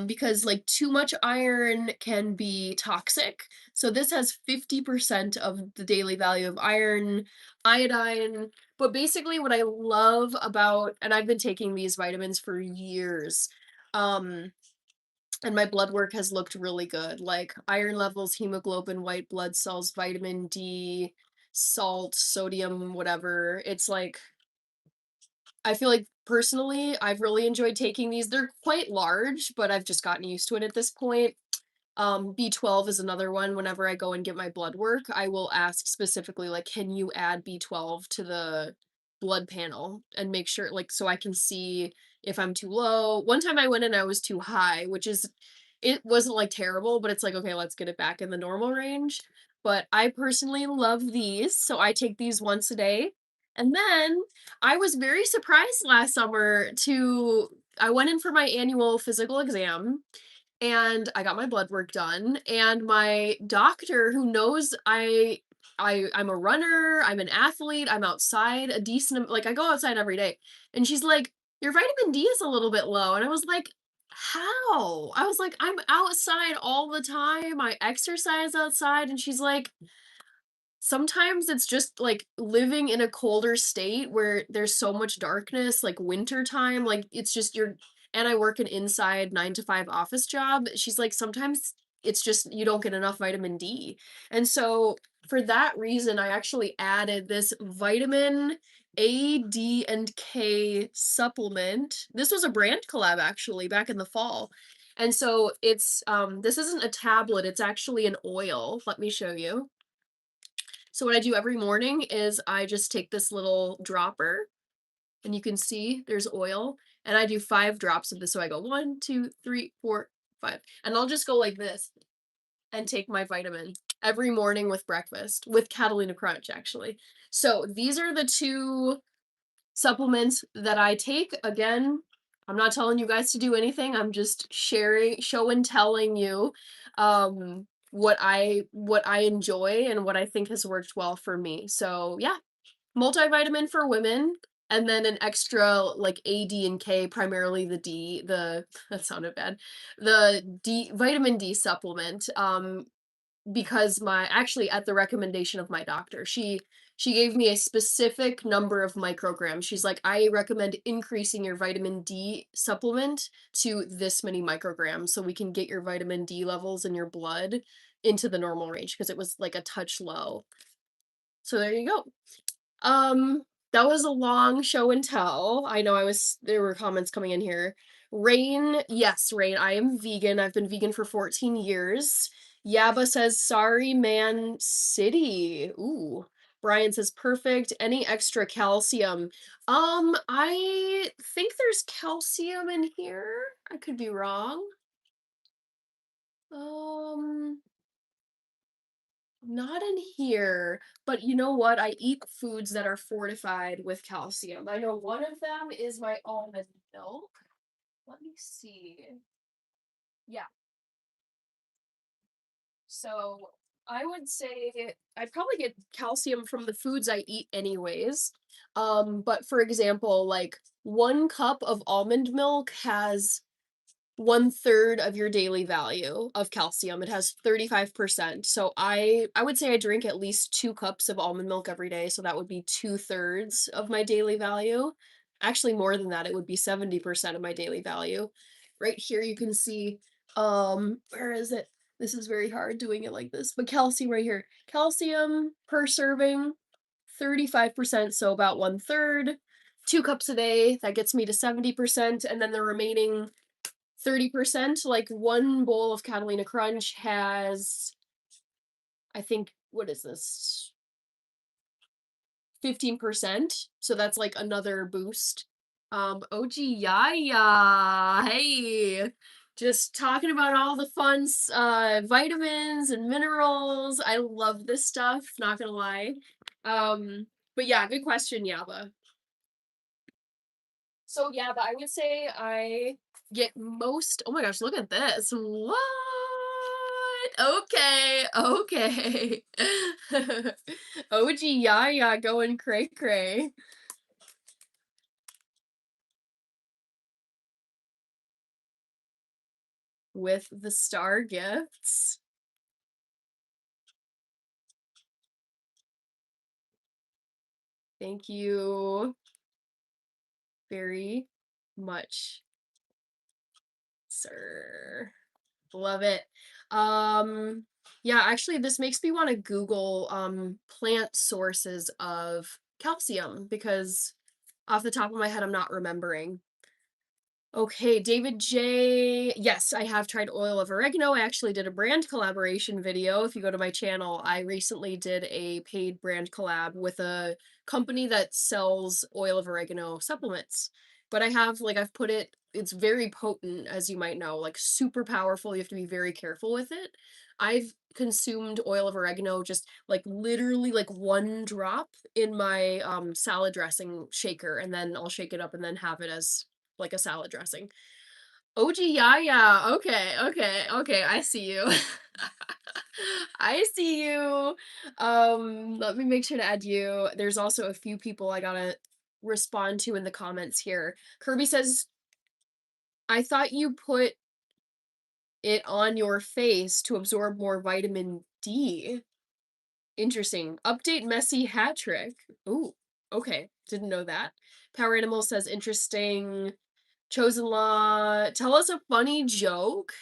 Because like too much iron can be toxic. So this has 50% of the daily value of iron, iodine. But basically what I love about, and I've been taking these vitamins for years. Um, and my blood work has looked really good. Like iron levels, hemoglobin, white blood cells, vitamin D, salt, sodium, whatever. It's like I feel like personally, I've really enjoyed taking these. They're quite large, but I've just gotten used to it at this point. B12 is another one. Whenever I go and get my blood work, I will ask specifically, like, can you add B12 to the blood panel and make sure, like, so I can see if I'm too low. One time I went and I was too high, it wasn't like terrible, but it's like, okay, let's get it back in the normal range. But I personally love these, so I take these once a day. And then I was very surprised last summer I went in for my annual physical exam and I got my blood work done, and my doctor who knows I'm a runner, I'm an athlete, I'm outside a decent like I go outside every day. And she's like, "Your vitamin D is a little bit low." And I was like, "How?" I was like, "I'm outside all the time. I exercise outside." And she's like, sometimes it's just, like, living in a colder state where there's so much darkness, like, winter time, like, it's just you're and I work an inside 9 to 5 office job. She's like, "Sometimes it's just you don't get enough vitamin D." And so, for that reason, I actually added this vitamin A, D, and K supplement. This was a brand collab, actually, back in the fall. And so this isn't a tablet, it's actually an oil. Let me show you. So what I do every morning is I just take this little dropper and you can see there's oil and I do 5 drops of this. So I go 1, 2, 3, 4, 5. And I'll just go like this and take my vitamin every morning with breakfast with Catalina Crunch actually. So these are the two supplements that I take. Again, I'm not telling you guys to do anything. I'm just show and telling you what I enjoy and what I think has worked well for me. So, yeah, multivitamin for women and then an extra like A, D, and K, primarily the that sounded bad. The vitamin D supplement. Because my actually at the recommendation of my doctor. She gave me a specific number of micrograms. She's like, "I recommend increasing your vitamin D supplement to this many micrograms so we can get your vitamin D levels in your blood into the normal range," because it was like a touch low. So there you go. Um, that was a long show and tell. I know there were comments coming in here. Rain, yes, Rain, I am vegan. I've been vegan for 14 years. Yaba says, sorry, man, city. Ooh. Brian says, perfect. Any extra calcium? I think there's calcium in here. I could be wrong. Um, Not in here, but you know what? I eat foods that are fortified with calcium. I know one of them is my almond milk. Let me see. Yeah, so I would say I probably get calcium from the foods I eat anyways. But for example, like 1 cup of almond milk has 1/3 of your daily value of calcium. It has 35%. So I would say I drink at least 2 cups of almond milk every day, so that would be 2/3 of my daily value. Actually, more than that, it would be 70% of my daily value. Right here, you can see, where is it? This is very hard doing it like this, but calcium right here. Calcium per serving, 35%, so about 1/3. 2 cups a day, that gets me to 70%, and then the remaining 30%, like, 1 bowl of Catalina Crunch has, I think, what is this? 15%, so that's, like, another boost. OG Yaya, hey! Just talking about all the fun vitamins and minerals. I love this stuff, not gonna lie. But yeah, good question, Yaba. So yeah, but I would say I get most, oh my gosh, look at this. What? Okay, okay. OG Yaya going cray cray with the star gifts. Thank you very much, sir. Love it. Um, yeah, actually, this makes me want to Google plant sources of calcium because off the top of my head, I'm not remembering. Okay, David J. Yes, I have tried oil of oregano. I actually did a brand collaboration video. If you go to my channel, I recently did a paid brand collab with a company that sells oil of oregano supplements. But I have, like, I've put it, it's very potent, as you might know, like super powerful. You have to be very careful with it. I've consumed oil of oregano just like literally like 1 drop in my salad dressing shaker, and then I'll shake it up and then have it as like a salad dressing. OG Yaya. Okay, okay, okay. I see you. I see you. Let me make sure to add you. There's also a few people I gotta respond to in the comments here. Kirby says, I thought you put it on your face to absorb more vitamin D. Interesting. Update messy hat trick. Ooh, okay. Didn't know that. Power Animal says interesting. Chosen Law, tell us a funny joke.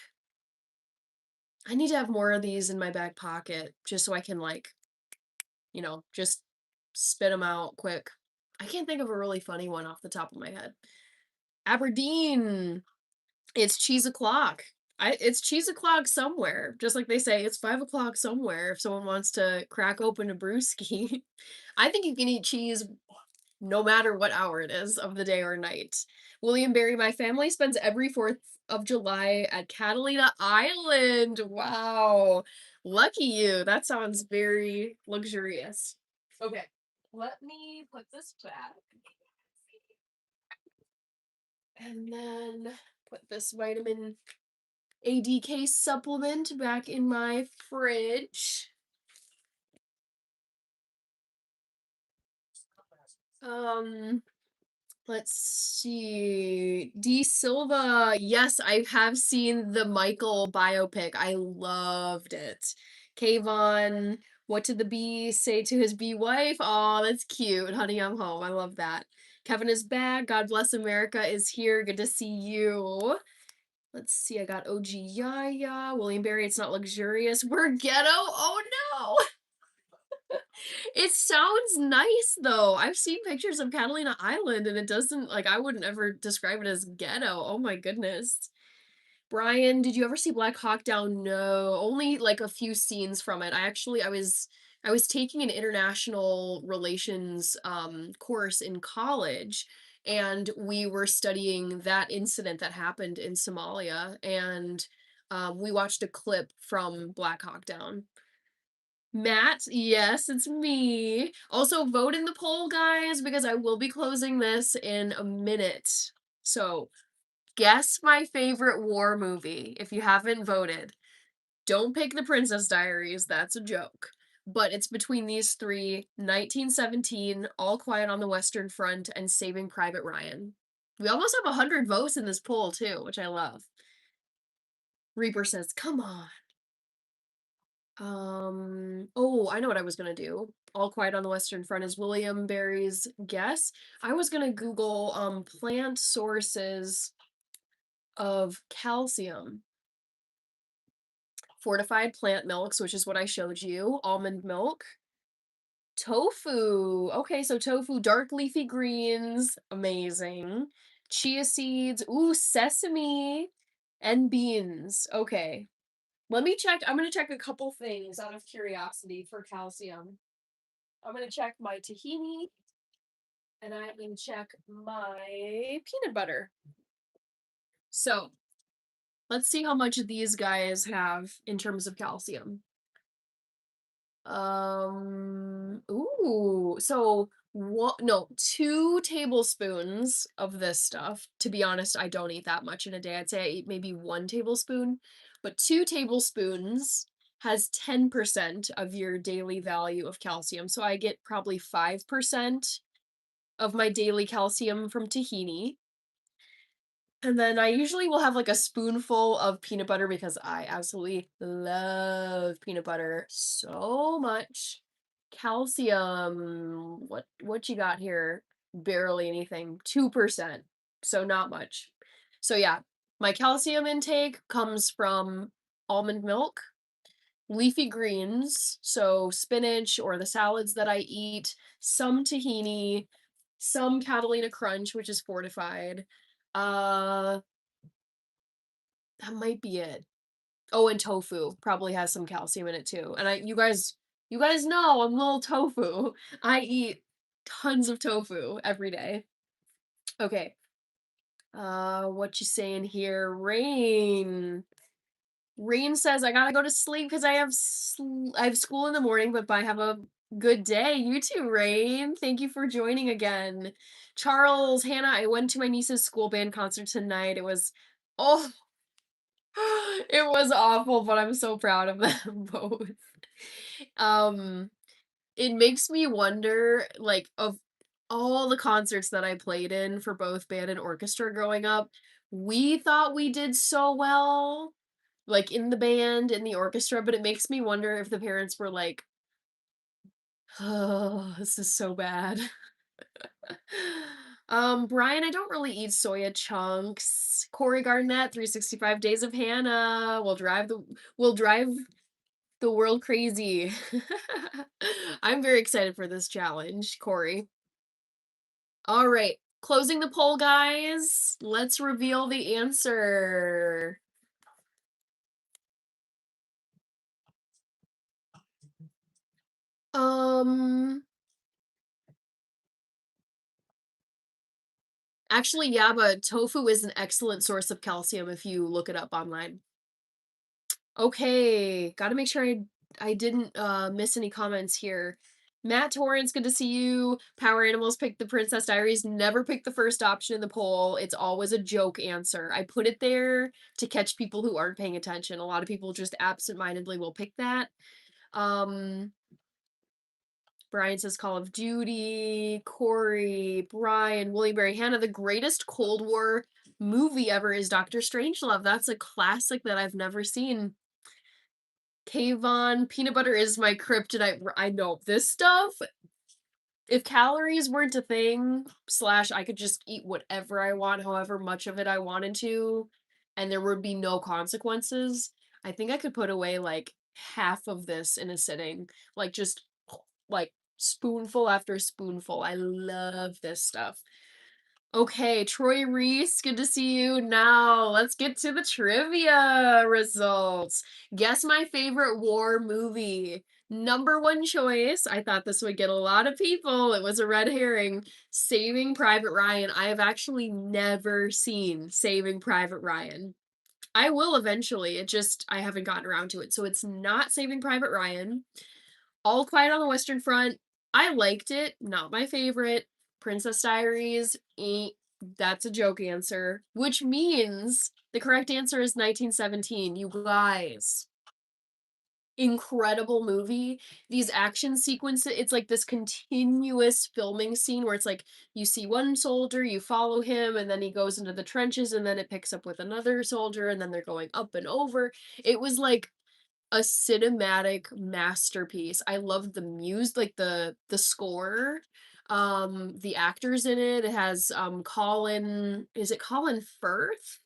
I need to have more of these in my back pocket just so I can, like, just spit them out quick. I can't think of a really funny one off the top of my head. Aberdeen, it's cheese o'clock. It's cheese o'clock somewhere. Just like they say, it's 5 o'clock somewhere if someone wants to crack open a brewski. I think you can eat cheese no matter what hour it is of the day or night. William Barry, my family spends every 4th of July at Catalina Island. Wow. Lucky you. That sounds very luxurious. Okay. Let me put this back. And then put this vitamin ADK supplement back in my fridge. Um, Let's see. D Silva. Yes, I have seen the Michael biopic. I loved it. Kayvon, what did the bee say to his bee wife? Oh, that's cute. Honey, I'm home. I love that. Kevin is back. God bless America is here. Good to see you. Let's see. I got OG Yaya. William Barry, it's not luxurious. We're ghetto. Oh no. It sounds nice though. I've seen pictures of Catalina Island and it doesn't, like, I wouldn't ever describe it as ghetto. Oh my goodness. Brian, did you ever see Black Hawk Down? No, only like a few scenes from it. I was taking an international relations course in college, and we were studying that incident that happened in Somalia, and we watched a clip from Black Hawk Down. Matt, yes, it's me. Also, vote in the poll, guys, because I will be closing this in a minute. So, guess my favorite war movie if you haven't voted. Don't pick The Princess Diaries, that's a joke. But it's between these three: 1917, All Quiet on the Western Front, and Saving Private Ryan. We almost have 100 votes in this poll, too, which I love. Reaper says, come on. Oh, I know what I was gonna do. All Quiet on the Western Front is William Barry's guess. I was gonna Google plant sources of calcium. Fortified plant milks, which is what I showed you, almond milk, tofu. Okay, so tofu, dark leafy greens, amazing. Chia seeds, ooh, sesame, and beans. Okay. Let me check. I'm gonna check a couple things out of curiosity for calcium. I'm gonna check my tahini and I'm gonna check my peanut butter. So let's see how much these guys have in terms of calcium. Ooh, so what? No, 2 tablespoons of this stuff. To be honest, I don't eat that much in a day. I'd say I eat maybe 1 tablespoon, but 2 tablespoons has 10% of your daily value of calcium. So I get probably 5% of my daily calcium from tahini. And then I usually will have like a spoonful of peanut butter because I absolutely love peanut butter so much. Calcium, what you got here? Barely anything. 2%. So not much. So yeah, my calcium intake comes from almond milk, leafy greens, so spinach or the salads that I eat, some tahini, some Catalina Crunch, which is fortified. Uh, that might be it. Oh, and tofu probably has some calcium in it too. And you guys know I'm little tofu. I eat tons of tofu every day. Okay. What you saying here? Rain. Rain says I gotta go to sleep because I have school in the morning, but bye, have a good day. You too, Rain. Thank you for joining again. Charles, Hannah, I went to my niece's school band concert tonight. It was oh it was awful, but I'm so proud of them both. Um, it makes me wonder, like, of all the concerts that I played in for both band and orchestra growing up, we thought we did so well, like in the band, in the orchestra, but it makes me wonder if the parents were like, oh, this is so bad. Brian, I don't really eat soya chunks. Corey Garnett, 365 Days of Hannah. We'll drive the world crazy. I'm very excited for this challenge, Corey. All right, closing the poll, guys. Let's reveal the answer. Um, Actually, yeah, but tofu is an excellent source of calcium if you look it up online. Okay, gotta make sure I didn't miss any comments here. Matt Torrance, good to see you. Power Animals picked the Princess Diaries. Never picked the first option in the poll. It's always a joke answer. I put it there to catch people who aren't paying attention. A lot of people just absentmindedly will pick that. Um, Brian says Call of Duty. Corey, Brian, William Barry, Hannah. The greatest Cold War movie ever is Doctor Strangelove. That's a classic that I've never seen. Kayvon, peanut butter is my kryptonite. I know this stuff. If calories weren't a thing, slash, I could just eat whatever I want, however much of it I wanted to, and there would be no consequences. I think I could put away like half of this in a sitting. Like just like spoonful after spoonful. I love this stuff. Okay, Troy Reese, good to see you. Now, let's get to the trivia results. Guess my favorite war movie. Number one choice, I thought this would get a lot of people. It was a red herring. Saving Private Ryan. I have actually never seen Saving Private Ryan. I will eventually. I haven't gotten around to it. So it's not Saving Private Ryan. All Quiet on the Western Front. I liked it. Not my favorite. Princess Diaries. That's a joke answer. Which means the correct answer is 1917. You guys. incredible movie. These action sequences, it's like this continuous filming scene where it's like you see one soldier, you follow him, and then he goes into the trenches, and then it picks up with another soldier, and then they're going up and over. It was like a cinematic masterpiece. I loved the like the score, the actors in it. It has Colin, is it Colin Firth?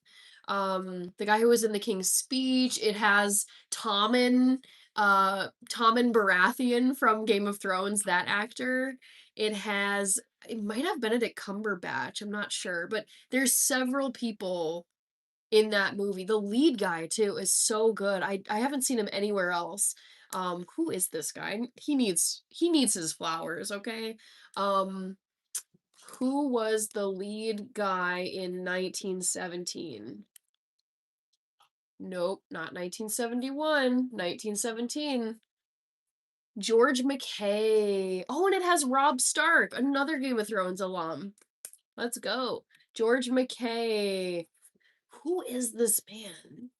The guy who was in The King's Speech. It has Tommen Baratheon from Game of Thrones, that actor. It has, it might have Benedict Cumberbatch, I'm not sure, but there's several people in that movie. The lead guy too is so good. I haven't seen him anywhere else. Who is this guy? He needs his flowers, okay? Um, who was the lead guy in 1917? Nope, not 1971, 1917. George McKay. Oh, and it has Rob Stark, another Game of Thrones alum. Let's go. George McKay. Who is this man?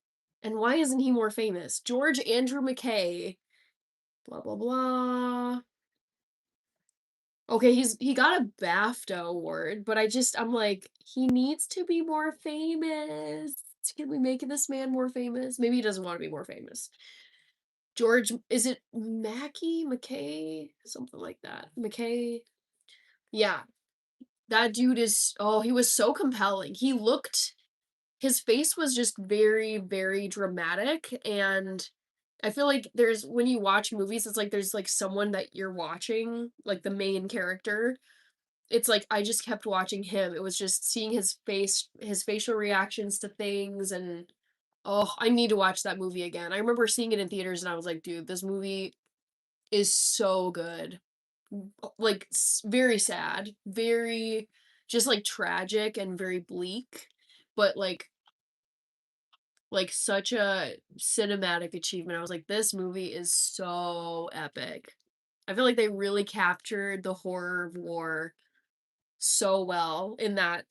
And why isn't he more famous? George Andrew McKay. Blah blah blah. Okay, he got a BAFTA award, but I'm like, he needs to be more famous. Can we make this man more famous? Maybe he doesn't want to be more famous. George, is it Mackie McKay? Something like that. McKay. Yeah, that dude is, oh, he was so compelling. His face was just very, very dramatic. And I feel like there's, when you watch movies, it's like there's like someone that you're watching, like the main character. It's like I just kept watching him. It was just seeing his face, his facial reactions to things. And oh, I need to watch that movie again. I remember seeing it in theaters and I was like, dude, this movie is so good. Like very sad, very just like tragic and very bleak, but like such a cinematic achievement. I was like, this movie is so epic. I feel like they really captured the horror of war so well in that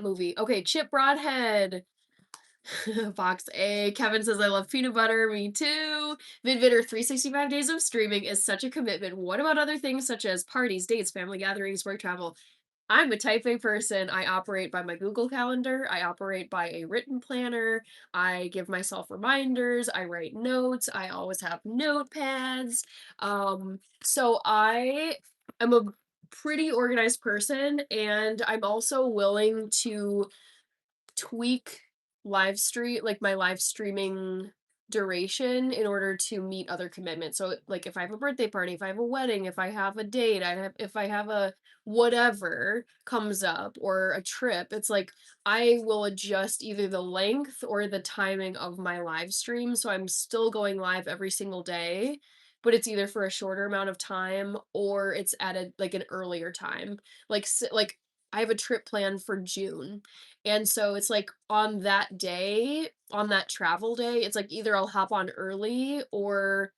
movie. Okay, Chip Broadhead. Box A. Kevin says, I love peanut butter. Me too. VidVidder 365 days of streaming is such a commitment. What about other things such as parties, dates, family gatherings, work travel? I'm a type A person. I operate by my Google Calendar. I operate by a written planner. I give myself reminders. I write notes. I always have notepads. So I am a pretty organized person, and I'm also willing to tweak my live streaming duration in order to meet other commitments. So like if I have a birthday party, if I have a wedding, if I have a date, if I have a whatever comes up or a trip, it's like I will adjust either the length or the timing of my live stream. So I'm still going live every single day, but it's either for a shorter amount of time or it's at a like an earlier time. Like I have a trip planned for June, and so it's like on that day, on that travel day, it's like either I'll hop on early or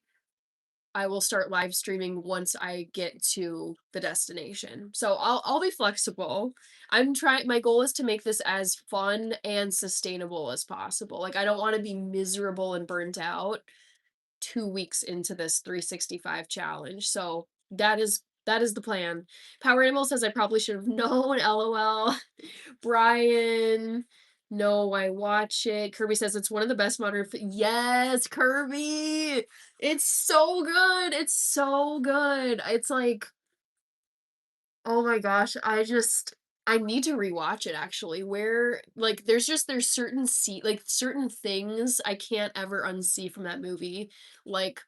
I will start live streaming once I get to the destination. So I'll be flexible. I'm trying, my goal is to make this as fun and sustainable as possible. Like I don't want to be miserable and burnt out 2 weeks into this 365 challenge. So that is the plan. Power Animal says I probably should have known. LOL. Brian, no, I watch it. Kirby says it's one of the best modern. Yes, Kirby. It's so good. It's so good. It's like, oh my gosh, I need to rewatch it actually. Where like there's certain things I can't ever unsee from that movie. Like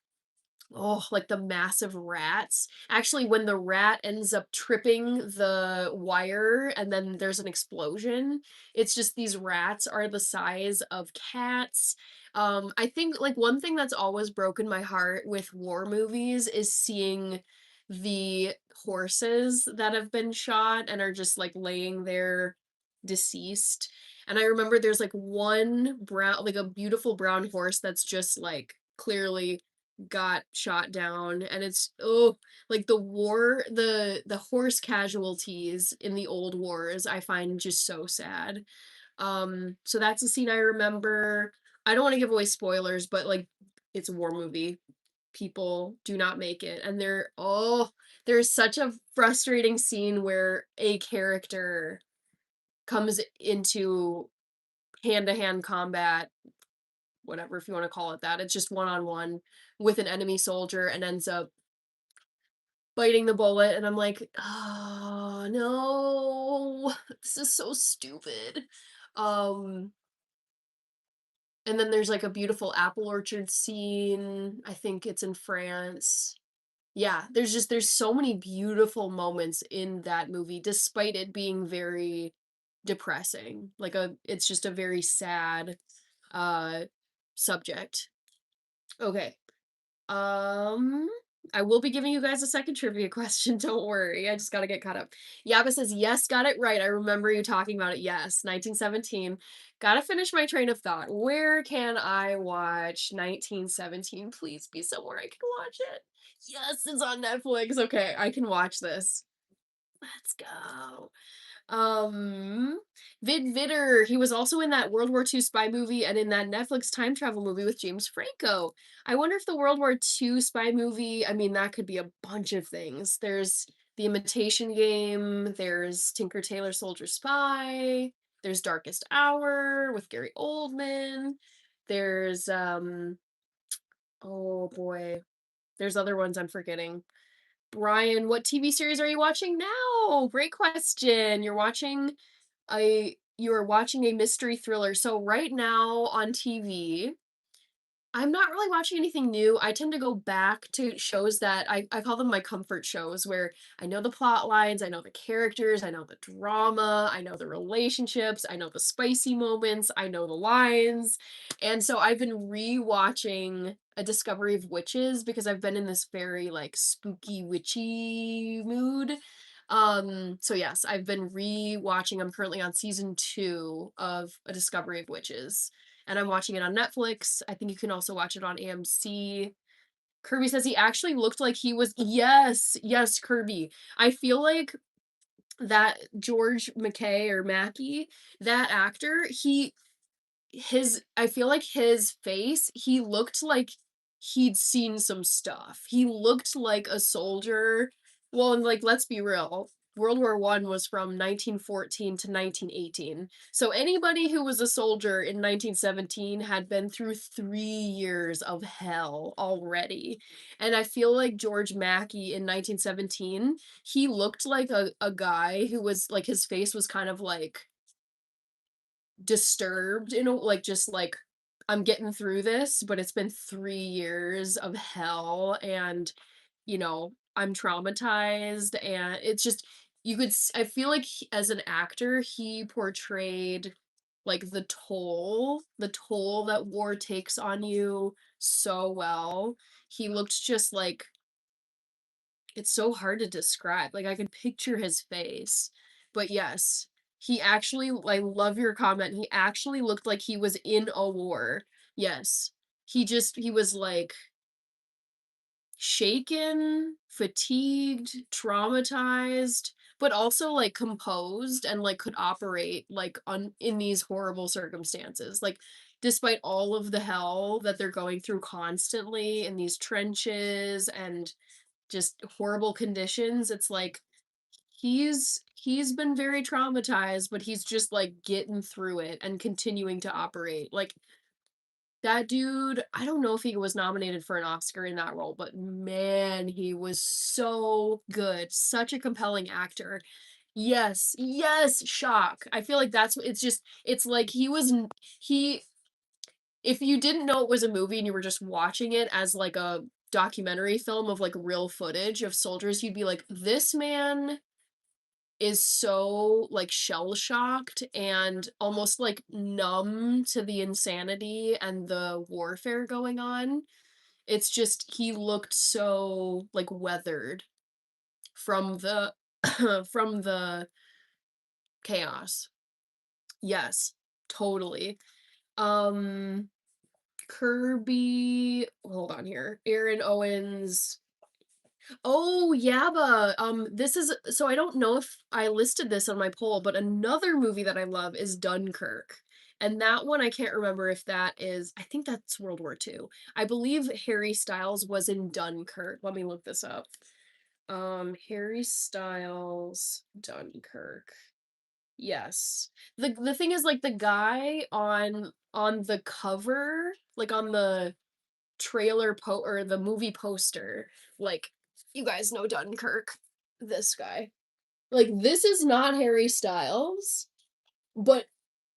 oh, like the massive rats. Actually, when the rat ends up tripping the wire and then there's an explosion, it's just these rats are the size of cats. I think like one thing that's always broken my heart with war movies is seeing the horses that have been shot and are just like laying there deceased. And I remember there's like one brown, like a beautiful brown horse that's just like clearly got shot down, and it's oh, like the horse casualties in the old wars I find just so sad. So that's a scene I remember. I don't want to give away spoilers, but like it's a war movie. People do not make it, and oh, there's such a frustrating scene where a character comes into hand-to-hand combat, whatever if you want to call it that. It's just one-on-one with an enemy soldier and ends up biting the bullet, and I'm like, oh no, this is so stupid. Um, and then there's like a beautiful apple orchard scene. I think it's in France. Yeah, there's so many beautiful moments in that movie, despite it being very depressing. It's just a very sad uh subject. Okay. Um, I will be giving you guys a second trivia question. Don't worry. I just gotta get caught up. Yaba says, yes, got it right. I remember you talking about it. Yes, 1917. Gotta finish my train of thought. Where can I watch 1917? Please be somewhere I can watch it. Yes, it's on Netflix. Okay, I can watch this. Let's go. Um, Vid Vidder, he was also in that World War II spy movie and in that Netflix time travel movie with James Franco. I wonder if the World War II spy movie, I mean, that could be a bunch of things. There's The Imitation Game, there's Tinker Tailor Soldier Spy, there's Darkest Hour with Gary Oldman, there's, oh boy, there's other ones I'm forgetting. Brian, what TV series are you watching now? Great question. You are watching a mystery thriller. So right now on TV, I'm not really watching anything new. I tend to go back to shows that I call them my comfort shows where I know the plot lines, I know the characters, I know the drama, I know the relationships, I know the spicy moments, I know the lines. And so I've been rewatching A Discovery of Witches because I've been in this very like spooky witchy mood. So yes, I've been rewatching. I'm currently on season 2 of A Discovery of Witches and I'm watching it on Netflix. I think you can also watch it on AMC. Kirby says he actually looked like he was yes, yes, Kirby. I feel like that George McKay or Mackey, that actor, I feel like his face, he looked like he'd seen some stuff. He looked like a soldier. Well, and like let's be real. World War One was from 1914 to 1918. So anybody who was a soldier in 1917 had been through 3 years of hell already. And I feel like George Mackey in 1917, he looked like a guy who was like his face was kind of like disturbed, like just like I'm getting through this, but it's been 3 years of hell and I'm traumatized and it's just I feel like as an actor he portrayed like the toll that war takes on you so well. He looked just like it's so hard to describe. Like I can picture his face. But yes, he actually I love your comment. He actually looked like he was in a war. Yes. He was like shaken, fatigued, traumatized, but also like composed and like could operate like on in these horrible circumstances. Like despite all of the hell that they're going through constantly in these trenches and just horrible conditions, it's like he's been very traumatized, but he's just like getting through it and continuing to operate. Like that dude, I don't know if he was nominated for an Oscar in that role, but man, he was so good. Such a compelling actor. Yes, yes, shock. I feel like it's like he if you didn't know it was a movie and you were just watching it as like a documentary film of like real footage of soldiers, you'd be like, this man is so like shell shocked and almost like numb to the insanity and the warfare going on. It's just he looked so like weathered from the from the chaos. Yes, totally. Um Kirby, hold on here. Aaron Owens. Oh, Yaba. This is I don't know if I listed this on my poll, but another movie that I love is Dunkirk. And that one, I can't remember if that is, I think that's World War II. I believe Harry Styles was in Dunkirk. Let me look this up. Harry Styles, Dunkirk. Yes. The thing is, like, the guy on the cover, like on the trailer or the movie poster, like, you guys know Dunkirk. This guy. Like, this is not Harry Styles, but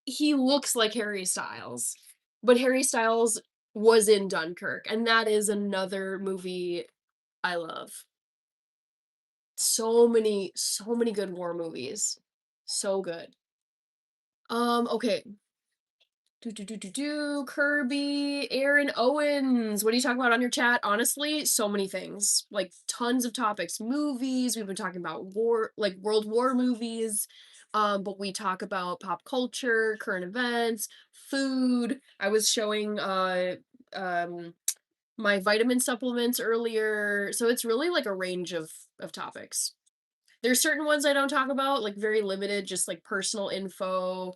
he looks like Harry Styles. But Harry Styles was in Dunkirk, and that is another movie I love. So many good war movies. So good. Okay. Kirby, Aaron Owens. What are you talking about on your chat? Honestly, so many things. Like tons of topics. Movies. We've been talking about war, like World War movies. But we talk about pop culture, current events, food. I was showing um my vitamin supplements earlier. So it's really like a range of topics. There's certain ones I don't talk about, like very limited, just like personal info,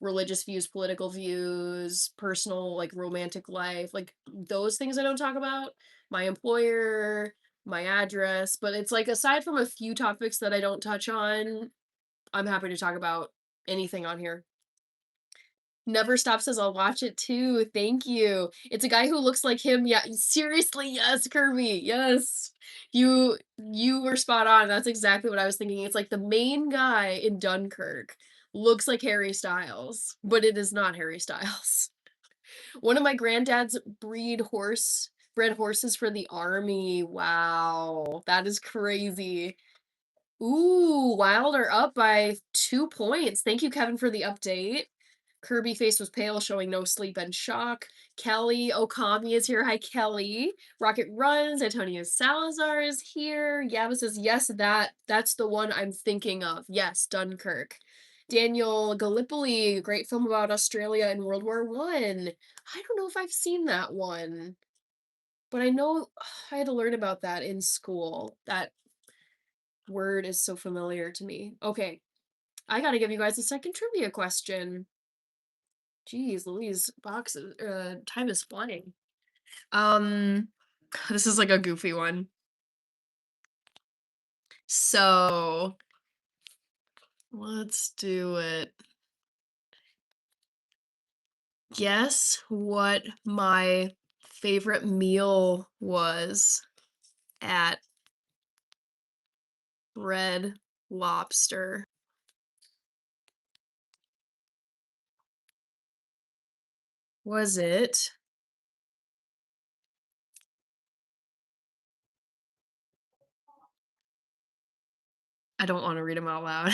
religious views, political views, personal like romantic life, like those things I don't talk about. My employer, my address, but it's like aside from a few topics that I don't touch on, I'm happy to talk about anything on here. Never Stop says I'll watch it too. Thank you. It's a guy who looks like him. Yeah, seriously, yes, Kirby. Yes. You were spot on. That's exactly what I was thinking. It's like the main guy in Dunkirk looks like Harry Styles, but it is not Harry Styles. One of my granddad's bred horses for the army. Wow. That is crazy. Ooh, Wild are up by 2 points. Thank you, Kevin, for the update. Kirby face was pale, showing no sleep and shock. Kelly Okami is here. Hi, Kelly. Rocket runs. Antonio Salazar is here. Yaba says, yes, that's the one I'm thinking of. Yes, Dunkirk. Daniel Gallipoli, great film about Australia in World War One. I don't know if I've seen that one, but I know I had to learn about that in school. That word is so familiar to me. Okay, I gotta give you guys a second trivia question. Jeez, Louise, boxes, time is flying. Um, this is like a goofy one. So, let's do it. Guess what my favorite meal was at Red Lobster. Was it? I don't want to read them out loud.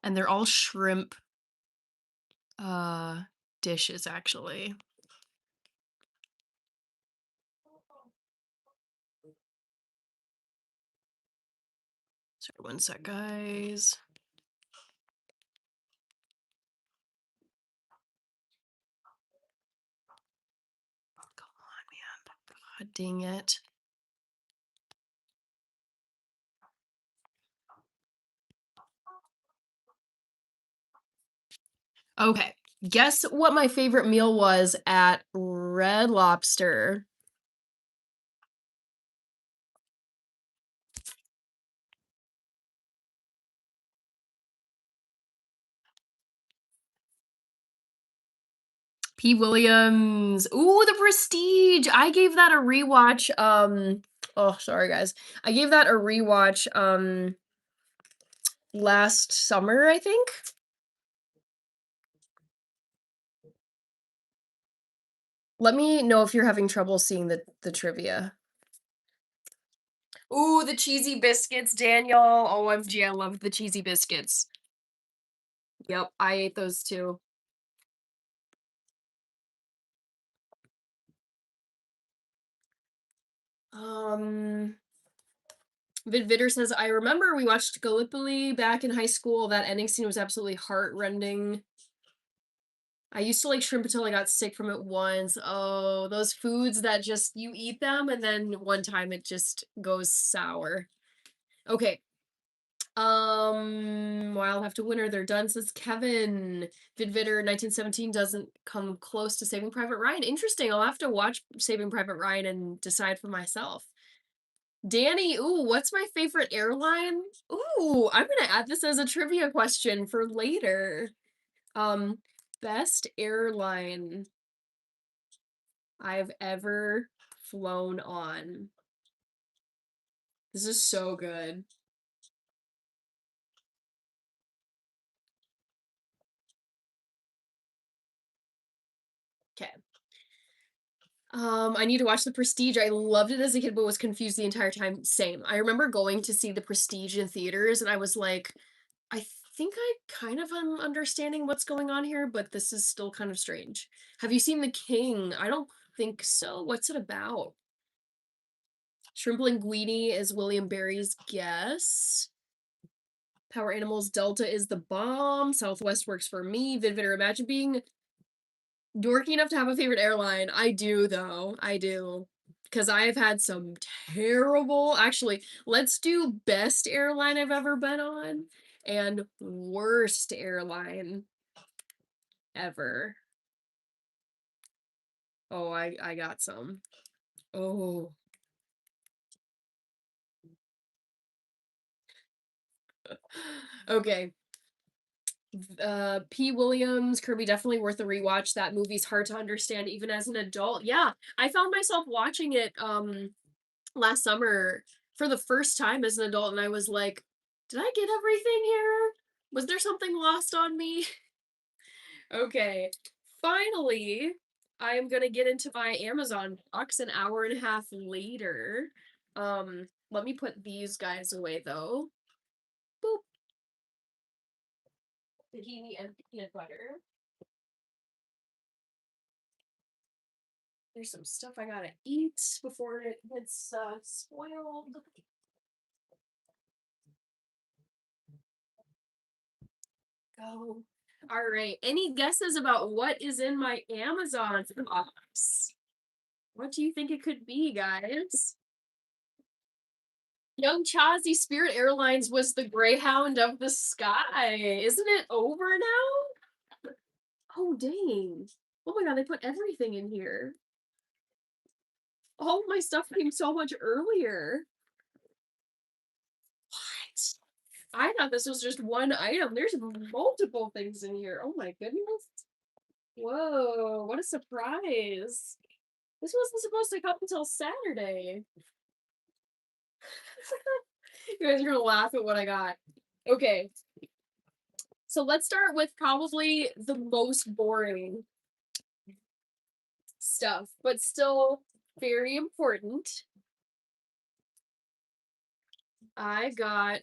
And they're all shrimp uh dishes actually. Sorry, one sec, guys. Come on, man. God dang it. Okay. Guess what my favorite meal was at Red Lobster. P. Williams. Ooh, The Prestige. I gave that a rewatch. Oh, sorry guys. I gave that a rewatch last summer, I think. Let me know if you're having trouble seeing the trivia. Ooh, the cheesy biscuits, Daniel. OMG, I love the cheesy biscuits. Yep, I ate those too. Um, Vidvitter says, I remember we watched Gallipoli back in high school. That ending scene was absolutely heartrending. I used to like shrimp until I got sick from it once. Oh, those foods that just you eat them and then one time it just goes sour. Okay. Well, I'll have to winner. They're done, says Kevin. Vidvitter 1917 doesn't come close to Saving Private Ryan. Interesting. I'll have to watch Saving Private Ryan and decide for myself. Danny, ooh, what's my favorite airline? Ooh, I'm gonna add this as a trivia question for later. Um, best airline I've ever flown on. This is so good. Okay. I need to watch The Prestige. I loved it as a kid, but was confused the entire time. Same. I remember going to see The Prestige in theaters, and I was like, I think I kind of am understanding what's going on here, but this is still kind of strange. Have you seen The King? I don't think so. What's it about? Shrimp Linguini is William Barry's guess. Power Animals Delta is the bomb. Southwest works for me. Vidvitter, imagine being dorky enough to have a favorite airline. I do, though. I do. Because I have had some terrible. Actually, let's do best airline I've ever been on and worst airline ever. Oh, I got some. Oh. Okay. P. Williams, Kirby, definitely worth a rewatch. That movie's hard to understand even as an adult. Yeah, I found myself watching it last summer for the first time as an adult, and I was like, did I get everything here? Was there something lost on me? Okay. Finally, I am gonna get into my Amazon box an hour and a half later. Let me put these guys away though. Boop. Tahini and peanut butter. There's some stuff I gotta eat before it gets spoiled. Go. All right. Any guesses about what is in my Amazon box? What do you think it could be, guys? Young Chazi Spirit Airlines was the Greyhound of the sky. Isn't it over now? Oh, dang. Oh my god, they put everything in here. All my stuff came so much earlier. What? I thought this was just one item. There's multiple things in here. Oh my goodness. Whoa, what a surprise. This wasn't supposed to come until Saturday. You guys are gonna laugh at what I got. Okay. So let's start with probably the most boring stuff, but still very important. I got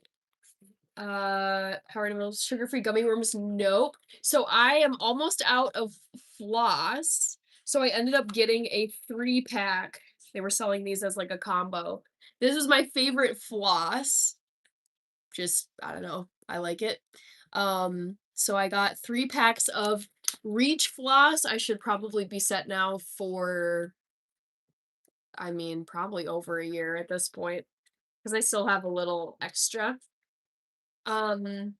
Power Animals sugar-free gummy worms. Nope. So I am almost out of floss. So I ended up getting a 3-pack. They were selling these as like a combo. This is my favorite floss. Just, I don't know. I like it. So I got 3 packs of Reach floss. I should probably be set now for, I mean, probably over a year at this point because I still have a little extra. Um,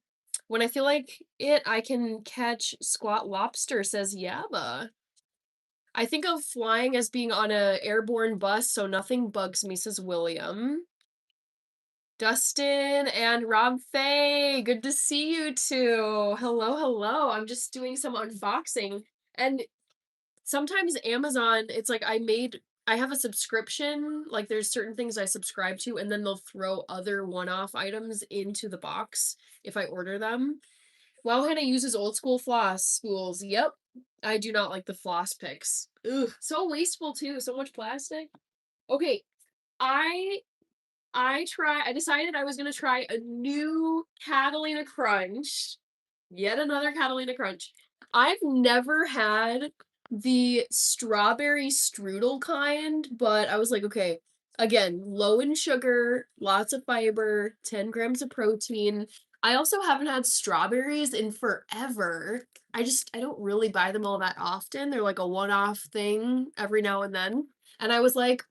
when I feel like it, I can catch squat lobster, says Yaba. I think of flying as being on a airborne bus, so nothing bugs me, says William. Dustin and Rob Faye, good to see you two. Hello, hello. I'm just doing some unboxing. And sometimes Amazon, it's like I have a subscription, like there's certain things I subscribe to, and then they'll throw other one-off items into the box if I order them. Wow, Hannah uses old school floss spools. Yep. I do not like the floss picks. Ugh, so wasteful too. So much plastic. Okay, I I decided I was gonna try a new Catalina Crunch. Yet another Catalina Crunch. I've never had the strawberry strudel kind, but I was like, okay, again, low in sugar, lots of fiber, 10 grams of protein. I also haven't had strawberries in forever. I don't really buy them all that often. They're like a one-off thing every now and then. And I was like,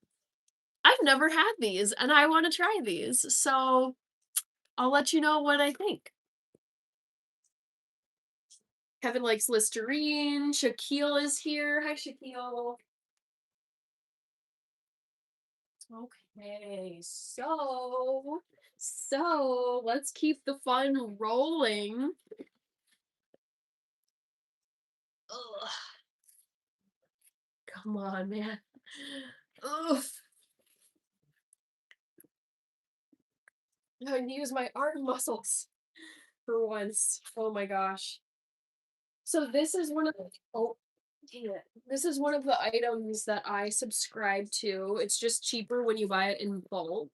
I've never had these and I want to try these. So I'll let you know what I think. Kevin likes Listerine. Shaquille is here. Hi, Shaquille. Okay, so let's keep the fun rolling. Ugh, come on, man. Ugh, I can use my arm muscles for once. Oh my gosh. So this is one of the oh dang it. This is one of the items that I subscribe to. It's just cheaper when you buy it in bulk.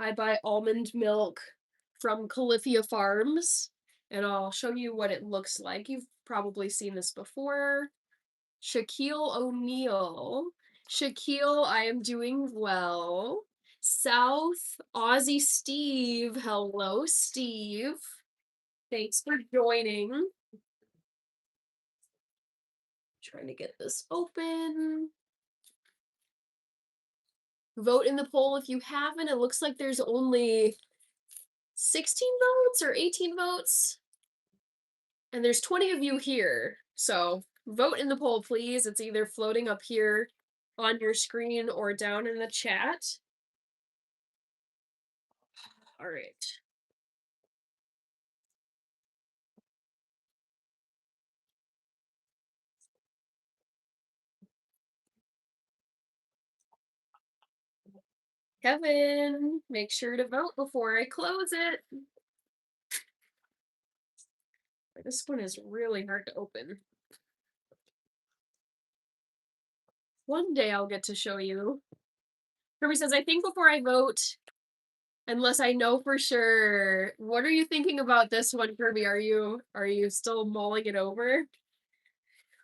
I buy almond milk from Califia Farms, and I'll show you what it looks like. You've probably seen this before. Shaquille O'Neal. Shaquille, I am doing well. South Aussie Steve. Hello, Steve. Thanks for joining. Trying to get this open. Vote in the poll if you haven't. It looks like there's only 16 votes or 18 votes. And there's 20 of you here. So vote in the poll, please. It's either floating up here on your screen or down in the chat. All right. Kevin, make sure to vote before I close it. This one is really hard to open. One day I'll get to show you. Kirby says, I think before I vote, unless I know for sure. What are you thinking about this one, Kirby? Are you still mulling it over?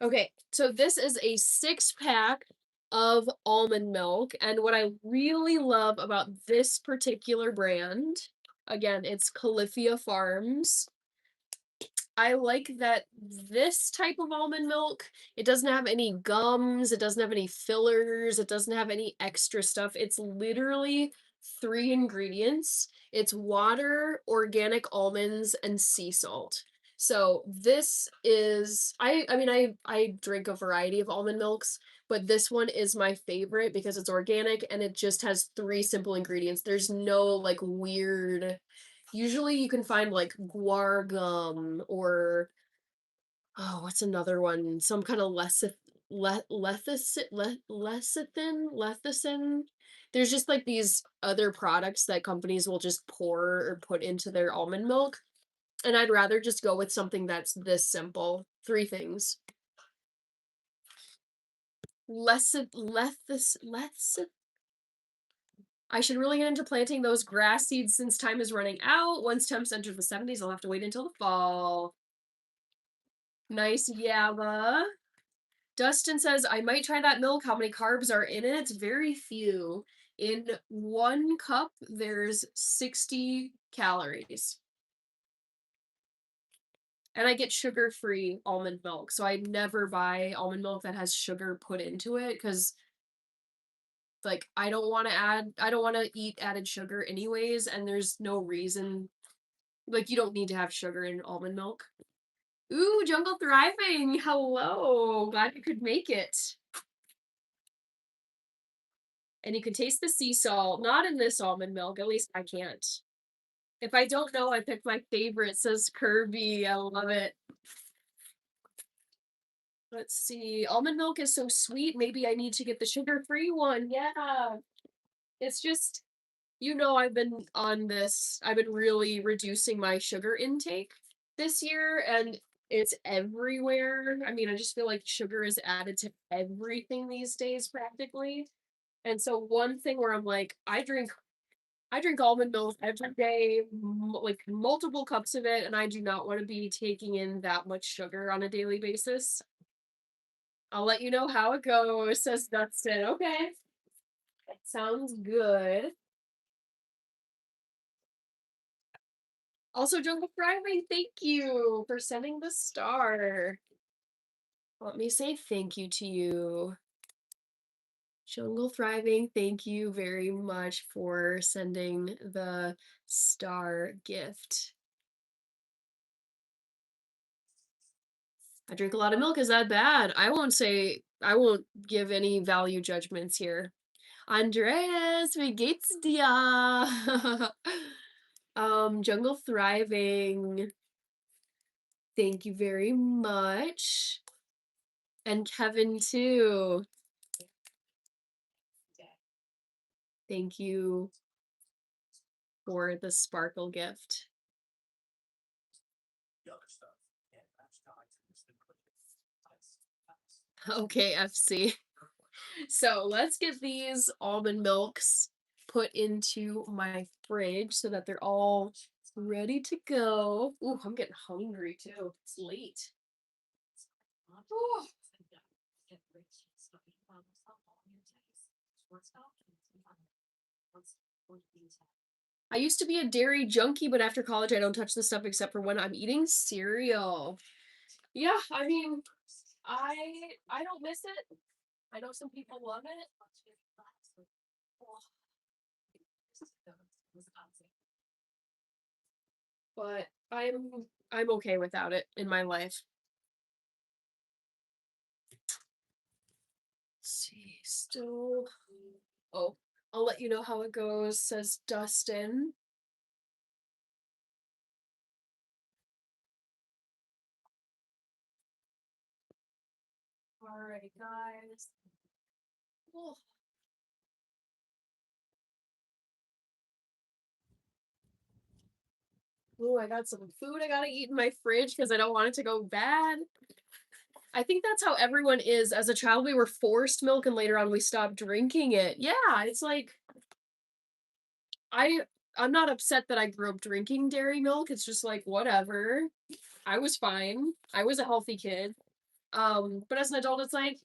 Okay, so this is a 6-pack of almond milk, and what I really love about this particular brand, again, it's Califia Farms. I like that this type of almond milk, it doesn't have any gums, it doesn't have any fillers, it doesn't have any extra stuff. It's literally 3 ingredients. It's water, organic almonds, and sea salt. So this is I drink a variety of almond milks, but this one is my favorite because it's organic and it just has 3 simple ingredients. There's no like weird. Usually you can find like guar gum or oh, what's another one? Some kind of lecithin. There's just like these other products that companies will just pour or put into their almond milk. And I'd rather just go with something that's this simple. 3 things. Lecithin. I should really get into planting those grass seeds since time is running out. Once temps enter the 70s, I'll have to wait until the fall. Nice Yaba. Dustin says, I might try that milk. How many carbs are in it? Very few. In 1 cup, there's 60 calories. And I get sugar-free almond milk, so I never buy almond milk that has sugar put into it because like I don't want to eat added sugar anyways, and there's no reason like you don't need to have sugar in almond milk. Ooh, Jungle Thriving. Hello. Glad you could make it. And you can taste the sea salt. Not in this almond milk. At least I can't. If I don't know, I picked my favorite, says Kirby. I love it. Let's see. Almond milk is so sweet. Maybe I need to get the sugar-free one. Yeah. It's just, I've been on this. I've been really reducing my sugar intake this year, and it's everywhere. I mean, I just feel like sugar is added to everything these days, practically. And so one thing where I'm like, I drink almond milk every day, like multiple cups of it, and I do not want to be taking in that much sugar on a daily basis. I'll let you know how it goes, says Dustin. Okay. That sounds good. Also, Jungle Friday, thank you for sending the star. Let me say thank you to you. Jungle Thriving, thank you very much for sending the star gift. I drink a lot of milk. Is that bad? I won't give any value judgments here. Andreas, wie geht's dir? Jungle Thriving. Thank you very much. And Kevin too. Thank you for the sparkle gift. Okay, FC. So let's get these almond milks put into my fridge so that they're all ready to go. Ooh, I'm getting hungry too. It's late. Ooh. I used to be a dairy junkie, but after college, I don't touch this stuff except for when I'm eating cereal. Yeah, I mean, I don't miss it. I know some people love it. But I'm okay without it in my life. Let's see, still. Oh, I'll let you know how it goes, says Dustin. All right, guys. Oh. Ooh, I got some food I gotta eat in my fridge because I don't want it to go bad. I think that's how everyone is. As a child, we were forced milk, and later on, we stopped drinking it. Yeah, it's like I I'm not upset that I grew up drinking dairy milk. It's just like whatever. I was fine. I was a healthy kid. But as an adult, it's like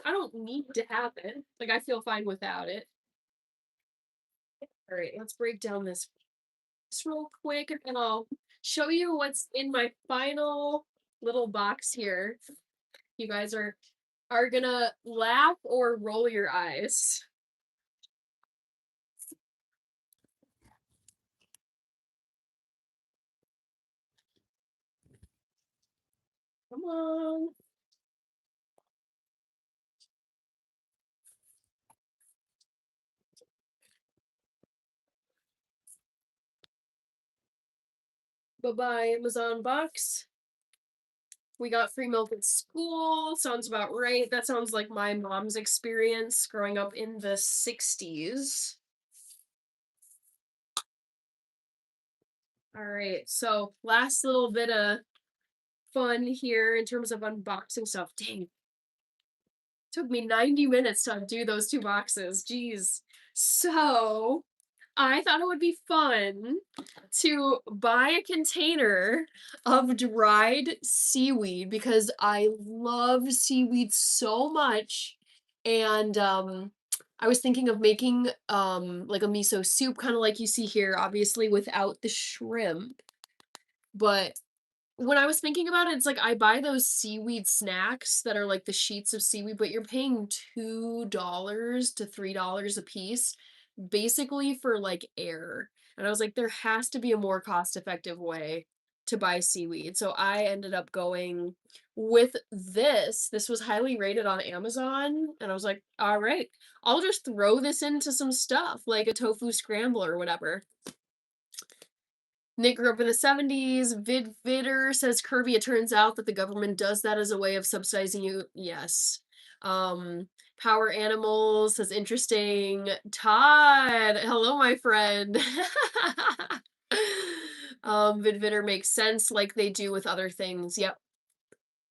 I don't need to have it. Like I feel fine without it. All right, let's break down this real quick, and I'll show you what's in my final little box here. You guys are gonna laugh or roll your eyes. Come on. Bye-bye, Amazon box. We got free milk at school. Sounds about right. That sounds like my mom's experience growing up in the 60s. All right, so last little bit of fun here in terms of unboxing stuff. Dang, took me 90 minutes to undo those two boxes. Jeez. So I thought it would be fun to buy a container of dried seaweed because I love seaweed so much. And I was thinking of making like a miso soup, kind of like you see here, obviously without the shrimp. But when I was thinking about it, it's like I buy those seaweed snacks that are like the sheets of seaweed, but you're paying $2 to $3 a piece basically for like air. And I was like, there has to be a more cost-effective way to buy seaweed. So I ended up going with this. This was highly rated on Amazon. And I was like, all right, I'll just throw this into some stuff like a tofu scramble or whatever. Nick grew up in the 70s. Vidder says Kirby, it turns out that the government does that as a way of subsidizing you. Yes. Power Animals says interesting. Todd, hello, my friend. Vidder makes sense like they do with other things. Yep.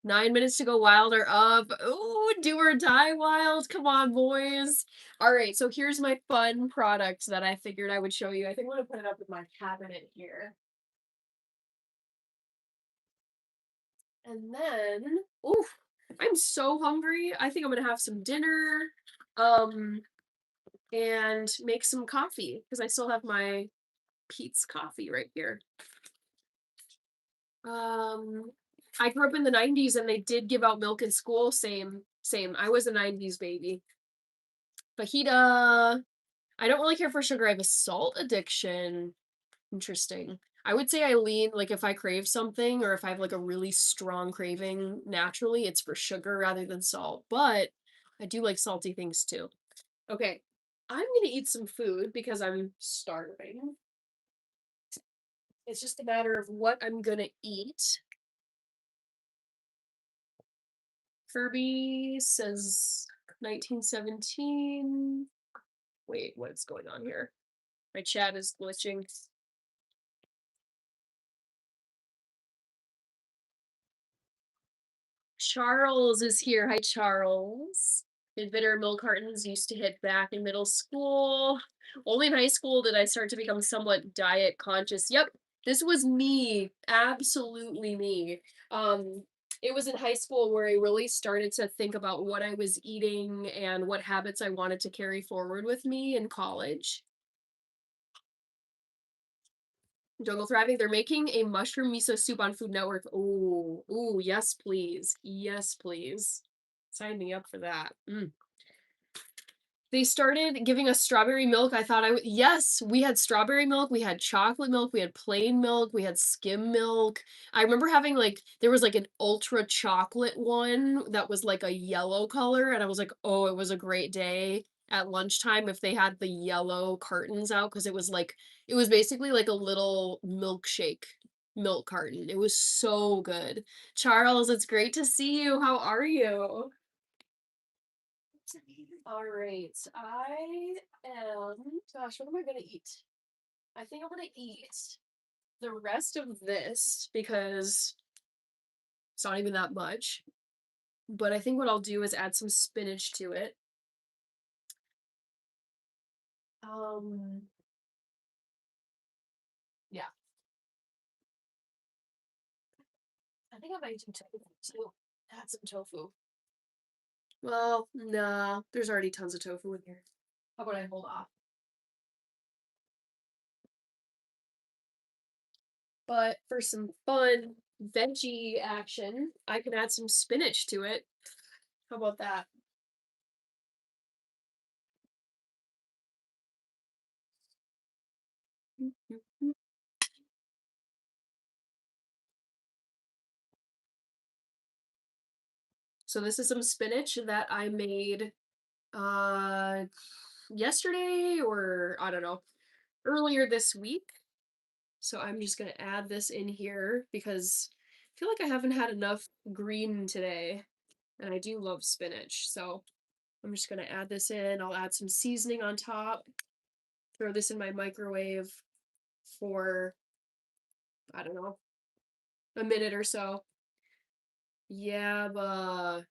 9 minutes to go wild are up. Ooh, do or die wild. Come on, boys. All right, so here's my fun product that I figured I would show you. I think I'm gonna put it up in my cabinet here. And then, ooh, I'm so hungry. I think I'm gonna have some dinner, um, and make some coffee because I still have my Pete's coffee right here. Um, I grew up in the 90s and they did give out milk in school. Same. I was a 90s baby. Fajita. I don't really care for sugar. I have a salt addiction. Interesting. I would say I lean, like, if I crave something or if I have, like, a really strong craving naturally, it's for sugar rather than salt, but I do like salty things too. Okay, I'm gonna eat some food because I'm starving. It's just a matter of what I'm gonna eat. Kirby says 1917. Wait, what's going on here? My chat is glitching. Charles is here. Hi, Charles. Bitter milk cartons used to hit back in middle school. Only in high school did I start to become somewhat diet conscious. Yep, this was me. Absolutely me. Um, it was in high school where I really started to think about what I was eating and what habits I wanted to carry forward with me in college. Jungle Thriving, they're making a mushroom miso soup on Food Network. Ooh, ooh, yes, please. Yes, please. Sign me up for that. They started giving us strawberry milk. I thought yes, we had strawberry milk, we had chocolate milk, we had plain milk, we had skim milk. I remember having like there was like an ultra chocolate one that was like a yellow color, and I was like, oh, it was a great day at lunchtime if they had the yellow cartons out because it was basically like a little milkshake milk carton. It was so good. Charles, it's great to see you. How are you? All right, I am. Gosh, what am I gonna eat? I think I'm gonna eat the rest of this because it's not even that much. But I think what I'll do is add some spinach to it. Um, yeah, I think I might do tofu too. Add some tofu. Well, nah, there's already tons of tofu in here. How about I hold off? But for some fun veggie action, I can add some spinach to it. How about that? So this is some spinach that I made uh yesterday or I don't know, earlier this week. So I'm just going to add this in here because I feel like I haven't had enough green today and I do love spinach. So I'm just going to add this in. I'll add some seasoning on top. Throw this in my microwave for I don't know, a minute or so. Yeah, but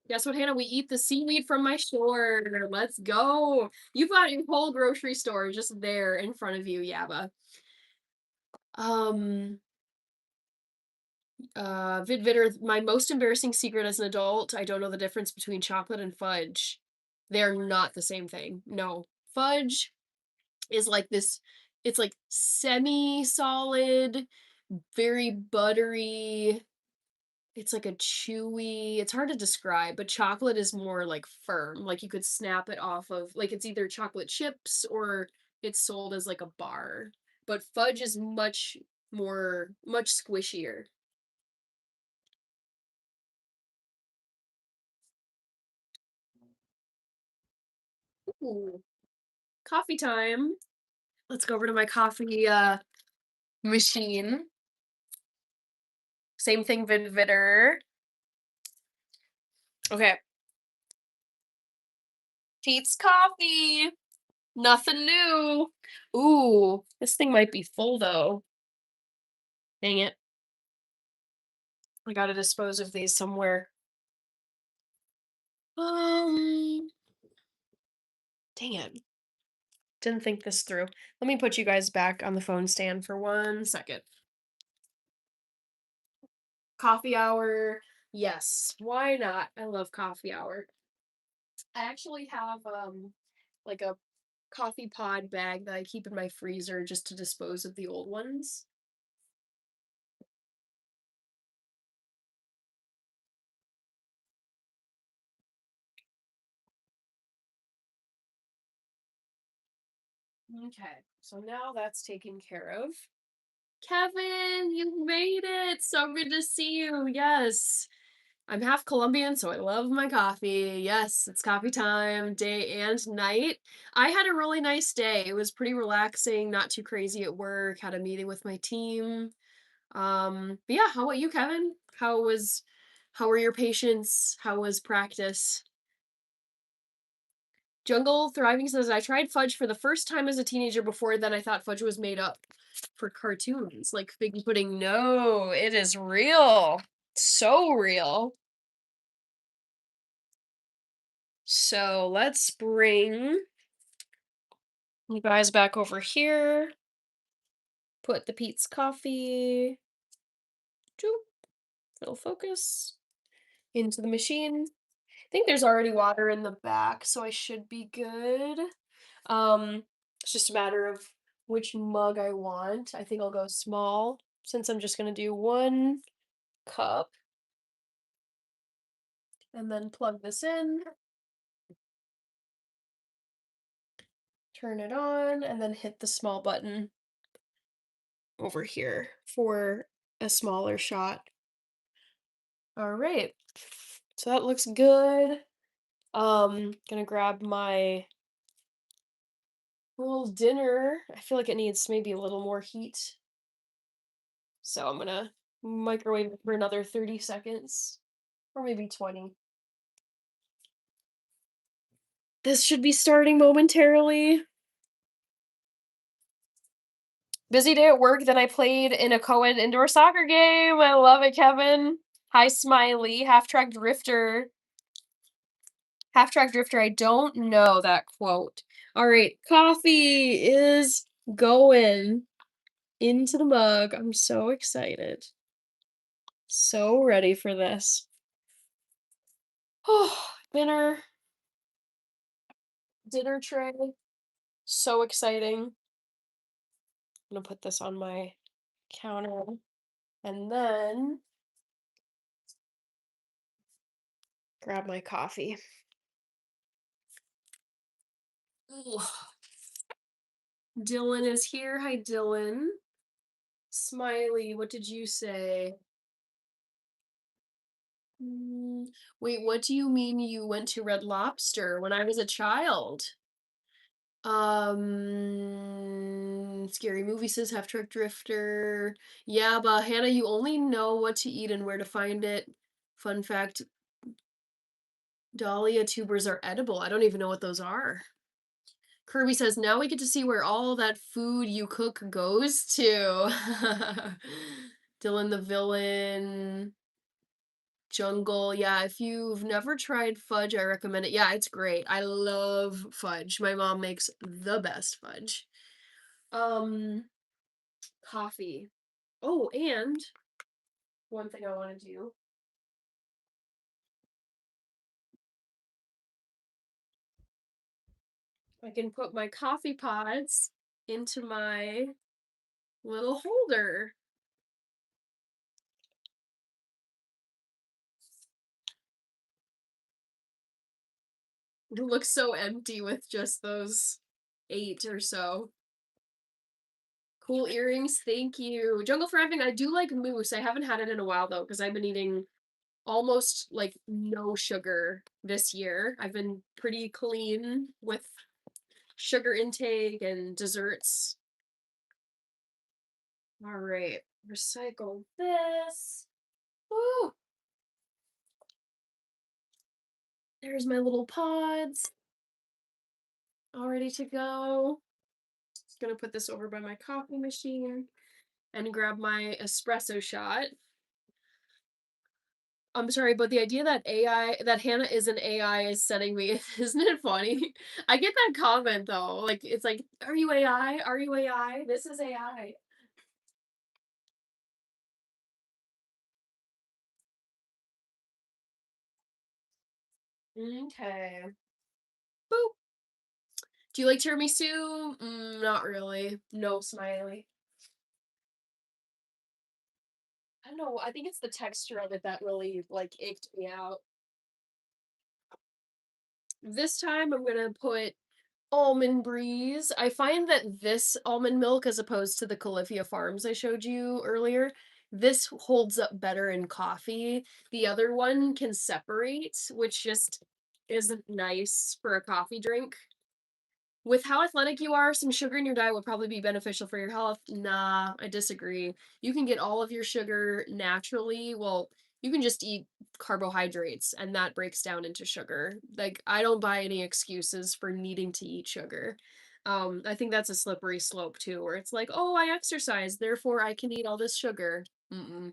guess what, Hannah? We eat the seaweed from my shore. Let's go. You've got your whole grocery store just there in front of you, Yaba. Um, Vidvitter, my most embarrassing secret as an adult, I don't know the difference between chocolate and fudge. They're not the same thing. No. Fudge is like this, it's like semi-solid, very buttery, it's like a chewy, it's hard to describe, but chocolate is more like firm. Like you could snap it off of, like it's either chocolate chips or it's sold as like a bar. But fudge is much squishier. Ooh, coffee time. Let's go over to my coffee machine. Same thing, Vidvitter. Okay. Pete's coffee. Nothing new. Ooh, this thing might be full though. Dang it. I gotta dispose of these somewhere. Um, dang it. Didn't think this through. Let me put you guys back on the phone stand for 1 second. Coffee hour. Yes, why not? I love coffee hour. I actually have like a coffee pod bag that I keep in my freezer just to dispose of the old ones. Okay, so now that's taken care of. Kevin, you made it! So good to see you. Yes. I'm half Colombian, so I love my coffee. Yes, it's coffee time, day and night. I had a really nice day. It was pretty relaxing, not too crazy at work, had a meeting with my team. But yeah, how about you, Kevin? How were your patients? How was practice? Jungle Thriving says, I tried fudge for the first time as a teenager. Before then, I thought fudge was made up for cartoons, like fig pudding. No, it is real. So real. So let's bring you guys back over here. Put the Pete's coffee. Doop, it'll focus into the machine. I think there's already water in the back, so I should be good. It's just a matter of which mug I want. I think I'll go small since I'm just gonna do 1 cup and then plug this in, turn it on, and then hit the small button over here for a smaller shot. All right. So that looks good. Gonna grab my little dinner. I feel like it needs maybe a little more heat. So I'm gonna microwave it for another 30 seconds or maybe 20. This should be starting momentarily. Busy day at work, then I played in a co-ed indoor soccer game. I love it, Kevin. Hi, Smiley. Half-track drifter. Half-track drifter, I don't know that quote. All right, coffee is going into the mug. I'm so excited. So ready for this. Oh, dinner tray. So exciting. I'm gonna put this on my counter and then grab my coffee. Ooh. Dylan is here. Hi, Dylan. Smiley, what did you say? Mm, wait, what do you mean you went to Red Lobster when I was a child? Scary Movie says Half Truck Drifter. Yeah, but Hannah, you only know what to eat and where to find it. Fun fact, dahlia tubers are edible. I don't even know what those are. Kirby says, now we get to see where all that food you cook goes to. Dylan the villain. Jungle. Yeah, if you've never tried fudge, I recommend it. Yeah, it's great. I love fudge. My mom makes the best fudge. Um, coffee. Oh, and one thing I want to do. I can put my coffee pods into my little holder. It looks so empty with just those 8 or so. Cool earrings, thank you. Jungle Thriving, I do like mousse. I haven't had it in a while though, because I've been eating almost like no sugar this year. I've been pretty clean with sugar intake and desserts. All right, recycle this. Woo! There's my little pods, all ready to go. Just gonna put this over by my coffee machine and grab my espresso shot. I'm sorry, but the idea that that Hannah is an AI is setting me, isn't it funny? I get that comment though. Like, it's like, are you AI? Are you AI? This is AI. Okay. Boop. Do you like tiramisu? Not really. No, Smiley. I don't know. I think it's the texture of it that really like icked me out. This time I'm gonna put Almond Breeze. I find that this almond milk, as opposed to the Califia Farms I showed you earlier, this holds up better in coffee. The other one can separate, which just isn't nice for a coffee drink. With how athletic you are, some sugar in your diet would probably be beneficial for your health. Nah, I disagree. You can get all of your sugar naturally. Well, you can just eat carbohydrates and that breaks down into sugar. Like, I don't buy any excuses for needing to eat sugar. I think that's a slippery slope too, where it's like, oh, I exercise, therefore I can eat all this sugar. Mm-mm.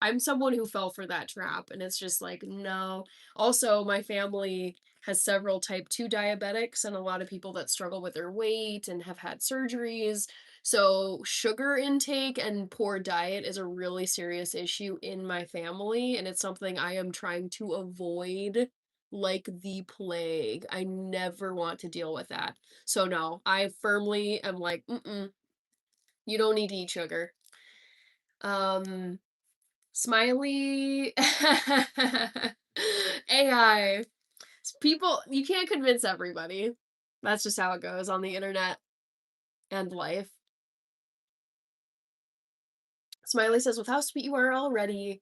I'm someone who fell for that trap, and it's just like, no. Also, my family has several type 2 diabetics and a lot of people that struggle with their weight and have had surgeries. So, sugar intake and poor diet is a really serious issue in my family, and it's something I am trying to avoid like the plague. I never want to deal with that. So, no, I firmly am like, mm-mm, you don't need to eat sugar. Um, Smiley AI. People, you can't convince everybody. That's just how it goes on the internet and life. Smiley says, with how sweet you are already,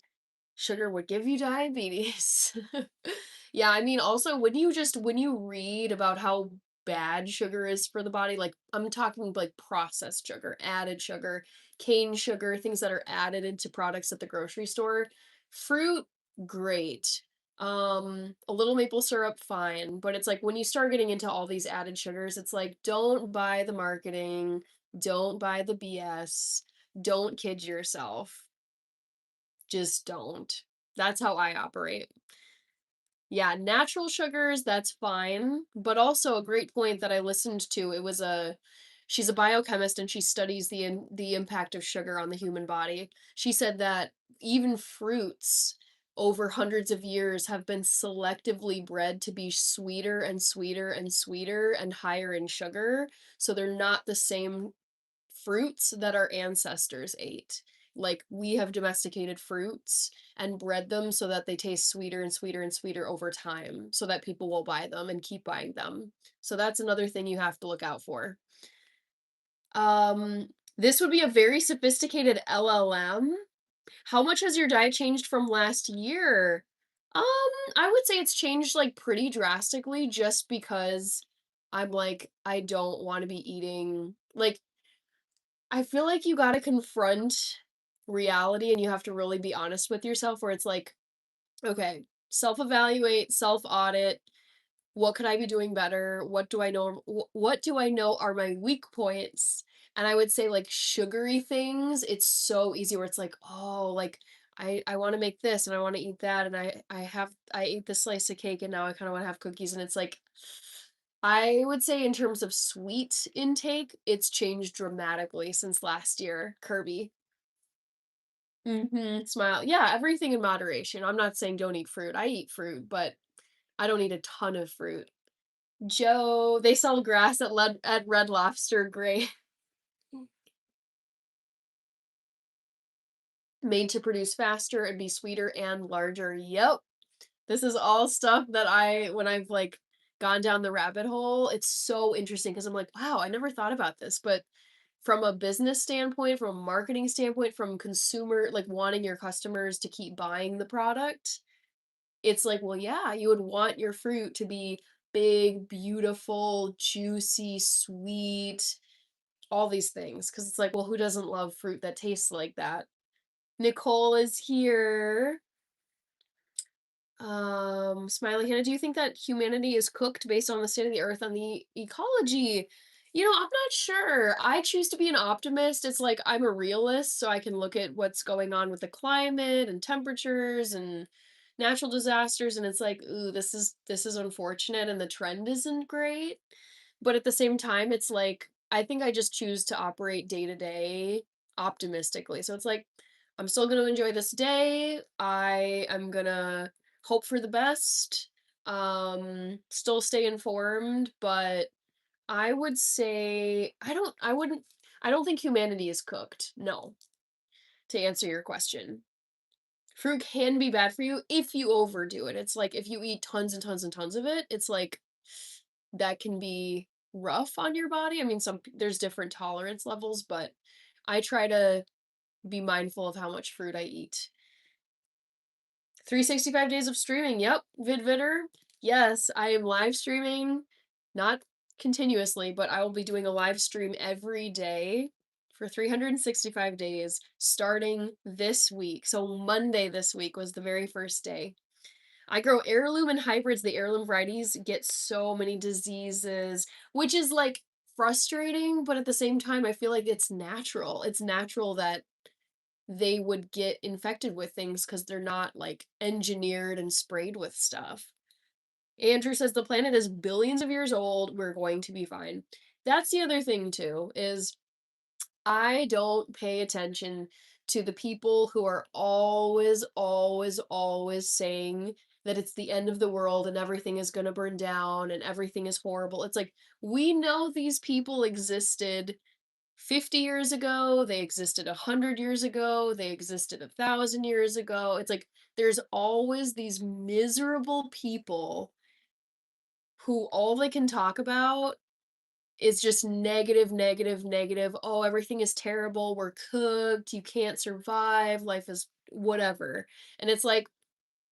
sugar would give you diabetes. Yeah, I mean, also, when you read about how bad sugar is for the body, like, I'm talking like processed sugar, added sugar, cane sugar, things that are added into products at the grocery store. Fruit, great. A little maple syrup, fine. But it's like when you start getting into all these added sugars, it's like, don't buy the marketing, don't buy the BS, don't kid yourself. Just don't. That's how I operate. Yeah, natural sugars, that's fine, but also a great point that I listened to, it was a she's a biochemist and she studies the impact of sugar on the human body. She said that even fruits over hundreds of years have been selectively bred to be sweeter and sweeter and sweeter and higher in sugar, so they're not the same fruits that our ancestors ate. Like, we have domesticated fruits and bred them so that they taste sweeter and sweeter and sweeter over time, so that people will buy them and keep buying them. So that's another thing you have to look out for. Um, this would be a very sophisticated LLM. How much has your diet changed from last year? Um, I would say it's changed like pretty drastically just because I'm like, I don't want to be eating like I feel like you gotta confront reality and you have to really be honest with yourself where it's like, okay, self-evaluate, self-audit, what could I be doing better? What do I know are my weak points? And I would say like sugary things, it's so easy where it's like, oh, like I want to make this and I want to eat that and I ate this slice of cake and now I kind of want to have cookies and it's like I would say in terms of sweet intake, it's changed dramatically since last year, Kirby. Mhm, smile. Yeah, everything in moderation. I'm not saying don't eat fruit. I eat fruit, but I don't eat a ton of fruit. Joe, they sell grass at Red Lobster, great. Made to produce faster and be sweeter and larger. Yep. This is all stuff that when I've like gone down the rabbit hole, it's so interesting because I'm like, wow, I never thought about this. But from a business standpoint, from a marketing standpoint, from consumer, like wanting your customers to keep buying the product, it's like, well, yeah, you would want your fruit to be big, beautiful, juicy, sweet, all these things. Cause it's like, well, who doesn't love fruit that tastes like that? Nicole is here. Smiley Hannah, do you think that humanity is cooked based on the state of the earth and the ecology? You know, I'm not sure. I choose to be an optimist. It's like I'm a realist, so I can look at what's going on with the climate and temperatures and natural disasters, and it's like, ooh, this is unfortunate and the trend isn't great. But at the same time, it's like I think I just choose to operate day to day optimistically. So it's like I'm still going to enjoy this day. I am going to hope for the best. Still stay informed, but I would say I don't think humanity is cooked. No, to answer your question. Fruit can be bad for you if you overdo it. It's like if you eat tons and tons and tons of it, it's like that can be rough on your body. I mean, there's different tolerance levels, but I try to be mindful of how much fruit I eat. 365 days of streaming. Yep, VidVidder. Yes, I am live streaming, not continuously, but I will be doing a live stream every day for 365 days starting this week. So Monday this week was the very first day. I grow heirloom and hybrids. The heirloom varieties get so many diseases, which is like frustrating, but at the same time, I feel like it's natural. It's natural that they would get infected with things because they're not like engineered and sprayed with stuff. Andrew says the planet is billions of years old. We're going to be fine. That's the other thing too, is I don't pay attention to the people who are always, always, always saying that it's the end of the world and everything is going to burn down and everything is horrible. It's like, we know these people existed 50 years ago, they existed 100 years ago, they existed 1,000 years ago. It's like there's always these miserable people who all they can talk about is just negative, negative, negative. Oh, everything is terrible. We're cooked. You can't survive. Life is whatever. And it's like,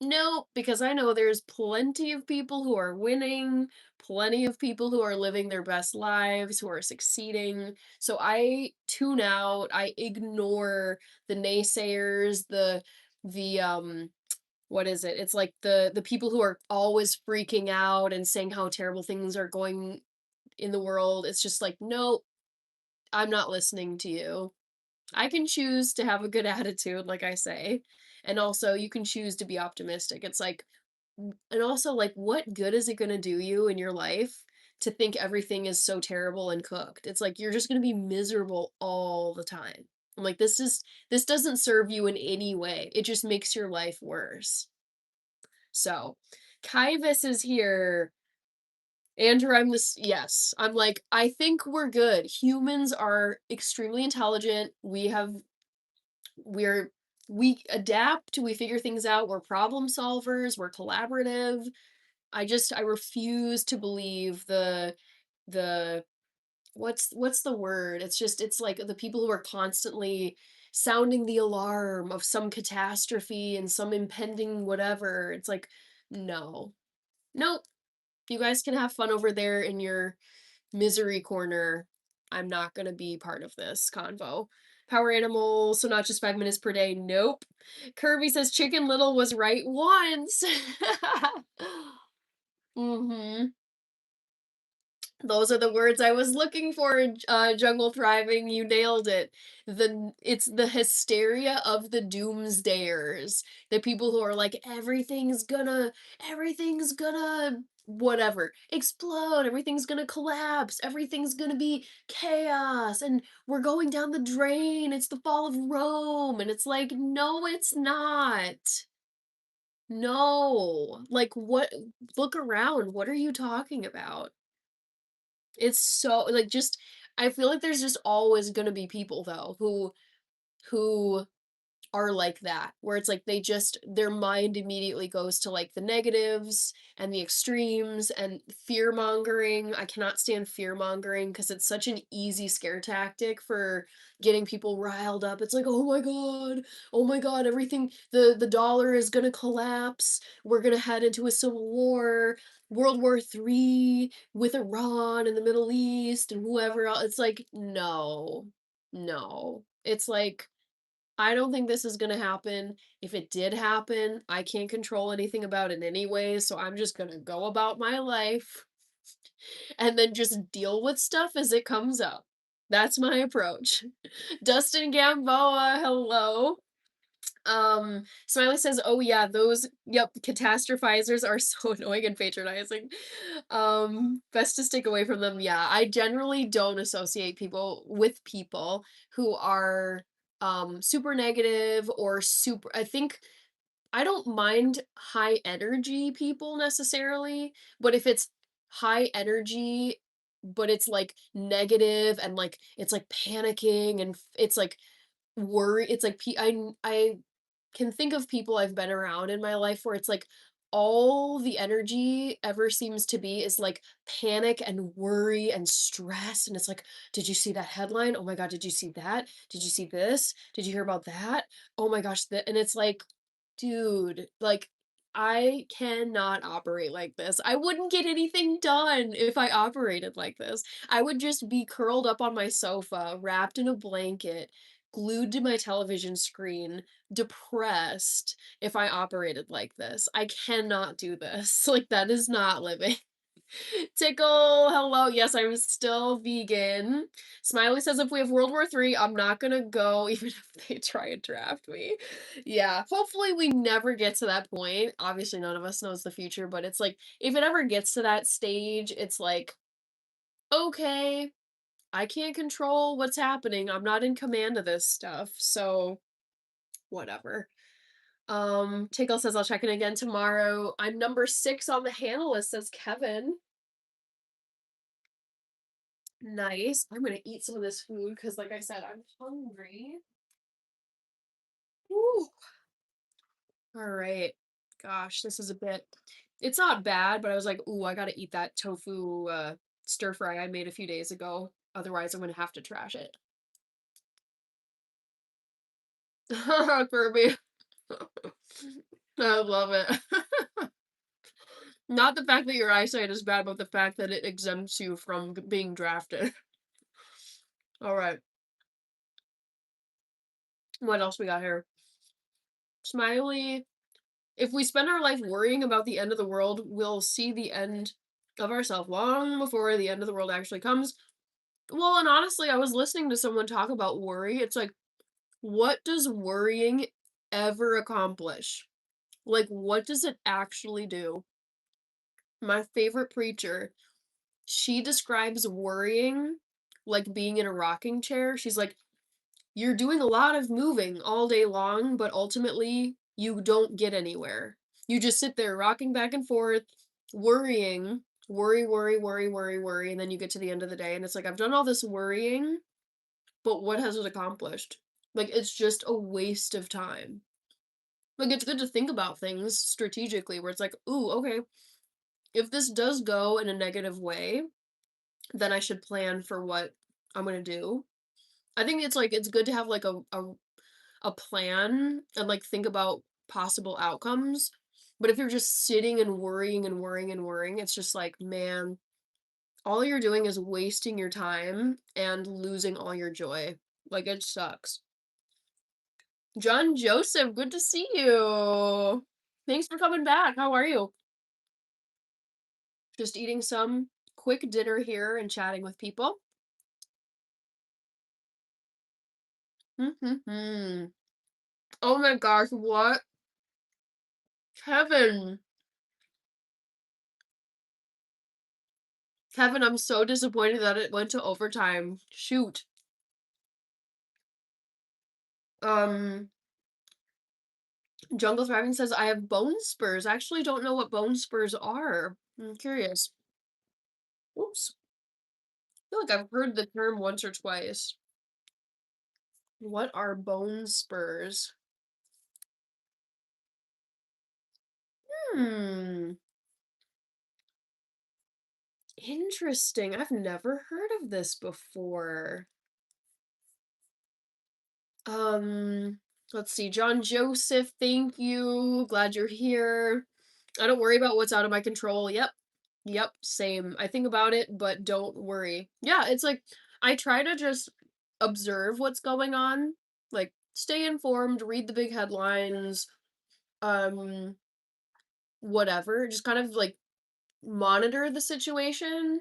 no, because I know there's plenty of people who are winning, plenty of people who are living their best lives, who are succeeding. So I tune out, I ignore the naysayers, the what is it? It's like the people who are always freaking out and saying how terrible things are going in the world. It's just like, no, I'm not listening to you. I can choose to have a good attitude, like I say. And also, you can choose to be optimistic. It's like, and also, like, what good is it going to do you in your life to think everything is so terrible and cooked? It's like, you're just going to be miserable all the time. I'm like, this doesn't serve you in any way. It just makes your life worse. So, Kaivis is here. Andrew, I'm this, yes. I'm like, I think we're good. Humans are extremely intelligent. We're we adapt, we figure things out, we're problem solvers, we're collaborative. I refuse to believe the what's the word? It's like the people who are constantly sounding the alarm of some catastrophe and some impending whatever. It's like, no. Nope. You guys can have fun over there in your misery corner. I'm not gonna be part of this convo. Power animal, so not just 5 minutes per day. Nope. Kirby says Chicken Little was right once. Mm-hmm. Those are the words I was looking for, Jungle Thriving. You nailed it. It's the hysteria of the doomsdayers. The people who are like, everything's gonna, whatever, explode. Everything's gonna collapse. Everything's gonna be chaos. And we're going down the drain. It's the fall of Rome. And it's like, no, it's not. No. Like, what? Look around. What are you talking about? It's so like, just I feel like there's just always gonna be people though who are like that, where it's like they just their mind immediately goes to like the negatives and the extremes and fear mongering. I cannot stand fear mongering because it's such an easy scare tactic for getting people riled up. It's like, oh my god, everything the dollar is gonna collapse. We're gonna head into a civil war, World War III with Iran and the Middle East and whoever else. It's like, no, no. It's like I don't think this is gonna happen. If it did happen, I can't control anything about it anyway, so I'm just gonna go about my life and then just deal with stuff as it comes up. That's my approach. Dustin Gamboa, hello. Smiley says, "Oh yeah, those yep, catastrophizers are so annoying and patronizing. Best to stick away from them." Yeah, I generally don't associate people with people who are super negative or super I think I don't mind high energy people necessarily, but if it's high energy but it's like negative and like it's like panicking and it's like worry it's like I can think of people I've been around in my life where it's like all the energy ever seems to be is like panic and worry and stress. And it's like, did you see that headline? Oh my God, did you see that? Did you see this? Did you hear about that? Oh my gosh. And it's like, dude, like, I cannot operate like this. I wouldn't get anything done if I operated like this. I would just be curled up on my sofa, wrapped in a blanket, glued to my television screen, depressed if I operated like this. I cannot do this. Like, that is not living. Tickle, hello. Yes, I'm still vegan. Smiley says if we have World War III, I'm not gonna go even if they try and draft me. Yeah, hopefully we never get to that point. Obviously, none of us knows the future, but it's like if it ever gets to that stage, it's like, okay, I can't control what's happening. I'm not in command of this stuff, so whatever. Tickle says I'll check in again tomorrow. I'm number 6 on the Hannah list, says Kevin. Nice. I'm gonna eat some of this food because, like I said, I'm hungry. Woo. All right. Gosh, this is a bit. It's not bad, but I was like, ooh, I gotta eat that tofu stir fry I made a few days ago. Otherwise, I'm gonna have to trash it. Kirby. I love it. Not the fact that your eyesight is bad, but the fact that it exempts you from being drafted. All right. What else we got here? Smiley. If we spend our life worrying about the end of the world, we'll see the end of ourselves long before the end of the world actually comes. Well, and honestly, I was listening to someone talk about worry. It's like, what does worrying ever accomplish? Like, what does it actually do? My favorite preacher, she describes worrying like being in a rocking chair. She's like, you're doing a lot of moving all day long, but ultimately you don't get anywhere. You just sit there rocking back and forth, worrying, worry, and then you get to the end of the day and it's like I've done all this worrying, but what has it accomplished? Like it's just a waste of time. Like it's good to think about things strategically where it's like, "Ooh, okay, if this does go in a negative way, then I should plan for what I'm going to do." I think it's like it's good to have like a plan and like think about possible outcomes. But if you're just sitting and worrying and worrying and worrying, it's just like, man, all you're doing is wasting your time and losing all your joy. Like it sucks. John Joseph, good to see you. Thanks for coming back. How are you? Just eating some quick dinner here and chatting with people. Mm-hmm. Oh my gosh, what? Kevin. Kevin, I'm so disappointed that it went to overtime. Shoot. Um, Jungle Thriving says I have bone spurs. I actually don't know what bone spurs are. I'm curious. Oops. I feel like I've heard the term once or twice. What are bone spurs? Hmm. Interesting. I've never heard of this before. Let's see. John Joseph, thank you. Glad you're here. I don't worry about what's out of my control. Yep. Yep, same. I think about it, but don't worry. Yeah, it's like I try to just observe what's going on, like stay informed, read the big headlines, um whatever, just kind of like monitor the situation.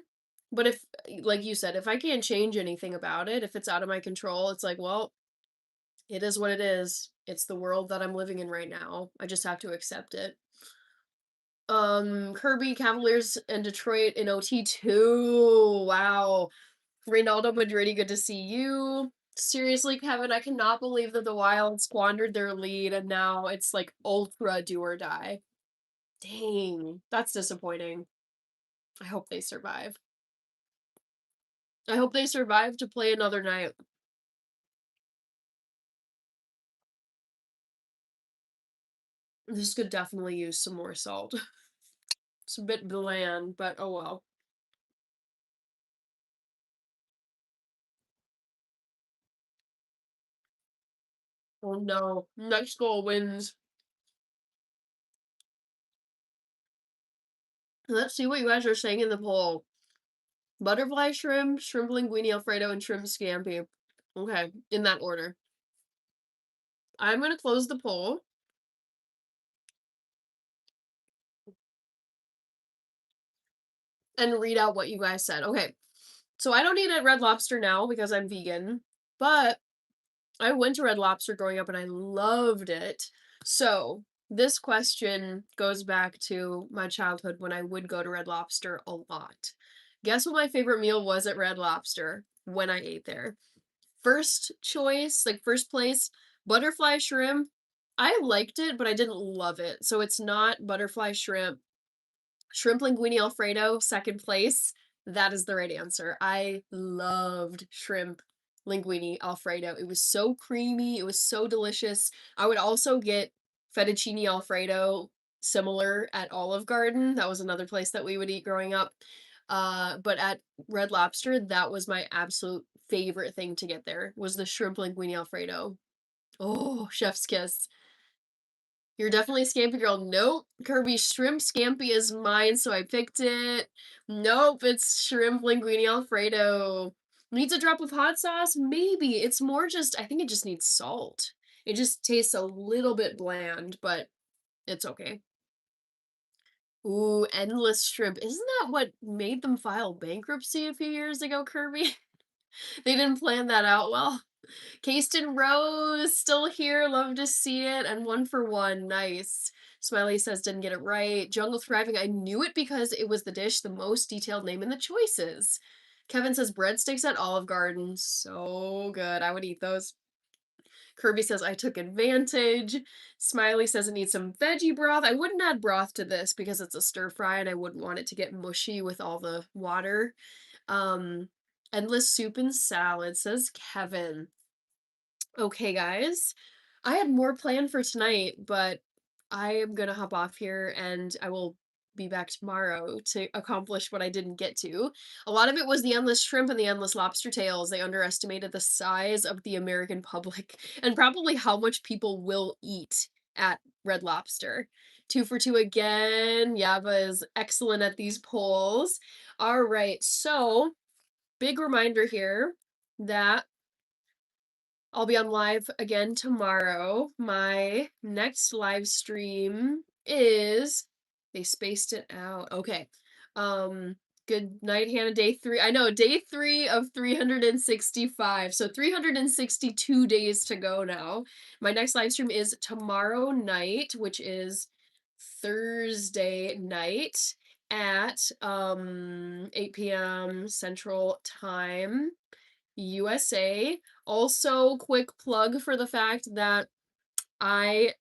But if like you said, if I can't change anything about it, if it's out of my control, it's like, well, it is what it is. It's the world that I'm living in right now. I just have to accept it. Kirby Cavaliers and Detroit in OT2. Wow. Reynaldo Madridi, good to see you. Seriously, Kevin, I cannot believe that the Wild squandered their lead and now it's like ultra do or die. Dang, that's disappointing. I hope they survive. I hope they survive to play another night. This could definitely use some more salt. It's a bit bland, but oh well. Oh no. Next goal wins. Let's see what you guys are saying in the poll. Butterfly shrimp, shrimp linguine alfredo, and shrimp scampi. Okay, in that order. I'm gonna close the poll and read out what you guys said. Okay, so I don't eat at Red Lobster now because I'm vegan, but I went to Red Lobster growing up and I loved it. So this question goes back to my childhood when I would go to Red Lobster a lot. Guess what my favorite meal was at Red Lobster when I ate there? First choice, like first place, butterfly shrimp. I liked it, but I didn't love it. So it's not butterfly shrimp. Shrimp linguine alfredo, second place. That is the right answer. I loved shrimp linguine alfredo. It was so creamy. It was so delicious. I would also get fettuccine alfredo, similar at Olive Garden. That was another place that we would eat growing up. But at Red Lobster, that was my absolute favorite thing to get there, was the shrimp linguine alfredo. Oh, chef's kiss. You're definitely a Scampi girl. Nope. Kirby shrimp scampi is mine, so I picked it. Nope, it's shrimp linguine alfredo. Needs a drop of hot sauce? Maybe. It's more just, I think it just needs salt. It just tastes a little bit bland, but it's okay. Ooh, endless shrimp. Isn't that what made them file bankruptcy a few years ago, Kirby? They didn't plan that out well. Kasten Rose still here. Love to see it. And one for one. Nice. Smiley says didn't get it right. Jungle Thriving. I knew it because it was the dish, the most detailed name in the choices. Kevin says breadsticks at Olive Garden. So good. I would eat those. Kirby says I took advantage. Smiley says it needs some veggie broth. I wouldn't add broth to this because it's a stir fry and I wouldn't want it to get mushy with all the water. Um, Endless soup and salad, says Kevin. Okay, guys. I had more planned for tonight, but I am gonna hop off here and I will be back tomorrow to accomplish what I didn't get to. A lot of it was the endless shrimp and the endless lobster tails. They underestimated the size of the American public and probably how much people will eat at Red Lobster. Two for two again. Yaba is excellent at these polls. All right, so big reminder here that I'll be on live again tomorrow. My next live stream is they spaced it out. Okay. Um Good night, Hannah. Day 3. I know, day 3 of 365. So 362 days to go now. My next live stream is tomorrow night, which is Thursday night at 8 p.m. Central Time. USA. Also, quick plug for the fact that I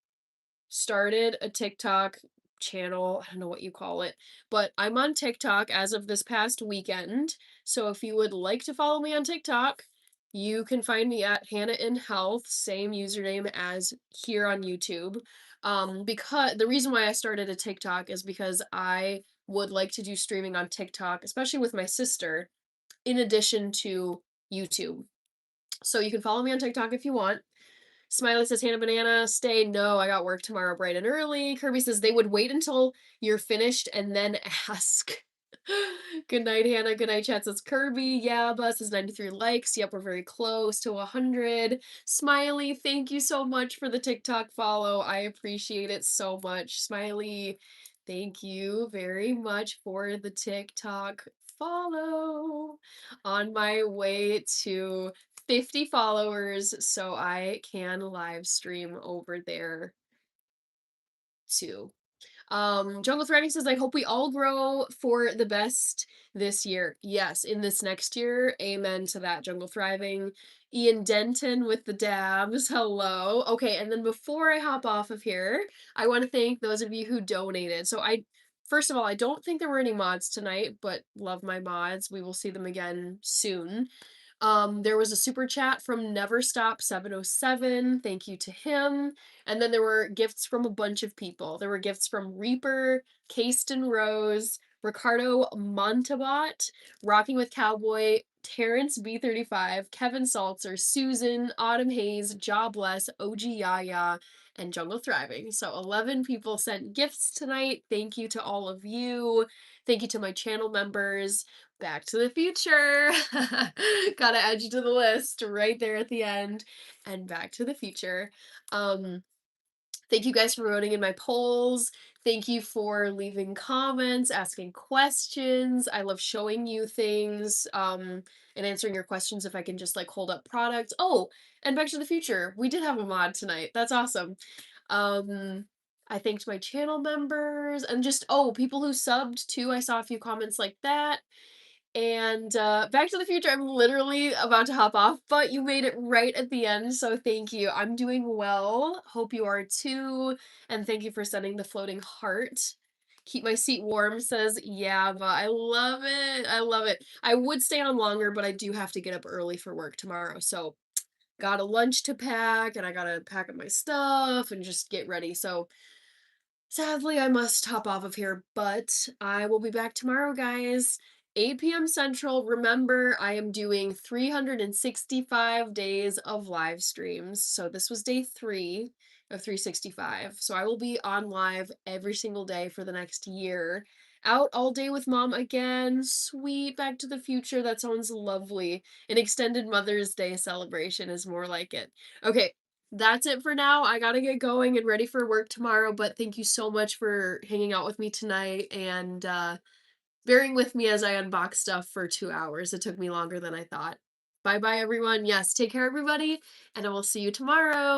started a TikTok channel. I don't know what you call it, but I'm on TikTok as of this past weekend. So if you would like to follow me on TikTok, you can find me at Hannah in Health, same username as here on YouTube. Because the reason why I started a TikTok is because I would like to do streaming on TikTok, especially with my sister, in addition to YouTube. So you can follow me on TikTok if you want. Smiley says, Hannah Banana, stay. No, I got work tomorrow bright and early. Kirby says they would wait until you're finished and then ask. Good night, Hannah. Good night, chat, says Kirby. Yeah, Bus says 93 likes. Yep, we're very close to 100. Smiley, thank you so much for the TikTok follow. I appreciate it so much. Smiley, thank you very much for the TikTok follow. On my way to 50 followers so I can live stream over there too. Jungle Thriving says, I hope we all grow for the best this year. Yes, in this next year. Amen to that, Jungle Thriving. Ian Denton with the dabs. Hello. Okay, and then before I hop off of here, I want to thank those of you who donated. So first of all, I don't think there were any mods tonight, but love my mods. We will see them again soon. There was a super chat from Neverstop707. Thank you to him. And then there were gifts from a bunch of people. There were gifts from Reaper, Casten Rose, Ricardo Montabot, Rocking with Cowboy, Terrence B35, Kevin Saltzer, Susan, Autumn Hayes, Jobless, OG Yaya, and Jungle Thriving. So 11 people sent gifts tonight. Thank you to all of you. Thank you to my channel members. Back to the Future. Gotta add you to the list right there at the end. And Back to the Future. Um, Thank you guys for voting in my polls. Thank you for leaving comments, asking questions. I love showing you things, and answering your questions if I can just like hold up products. Oh, and Back to the Future. We did have a mod tonight. That's awesome. Um, I thanked my channel members and just, oh, people who subbed too. I saw a few comments like that. And, Back to the Future, I'm literally about to hop off, but you made it right at the end, so thank you. I'm doing well, hope you are too, and thank you for sending the floating heart. "Keep my seat warm," says Yava. I love it, I love it. I would stay on longer, but I do have to get up early for work tomorrow, so got a lunch to pack, and I gotta pack up my stuff and just get ready, so sadly, I must hop off of here, but I will be back tomorrow, guys. 8 p.m. Central. Remember, I am doing 365 days of live streams. So this was day 3 of 365. So I will be on live every single day for the next year. Out all day with mom again. Sweet. Back to the Future. That sounds lovely. An extended Mother's Day celebration is more like it. Okay, that's it for now. I gotta get going and ready for work tomorrow, but thank you so much for hanging out with me tonight and bearing with me as I unbox stuff for 2 hours. It took me longer than I thought. Bye bye, everyone. Yes, take care, everybody, and I will see you tomorrow.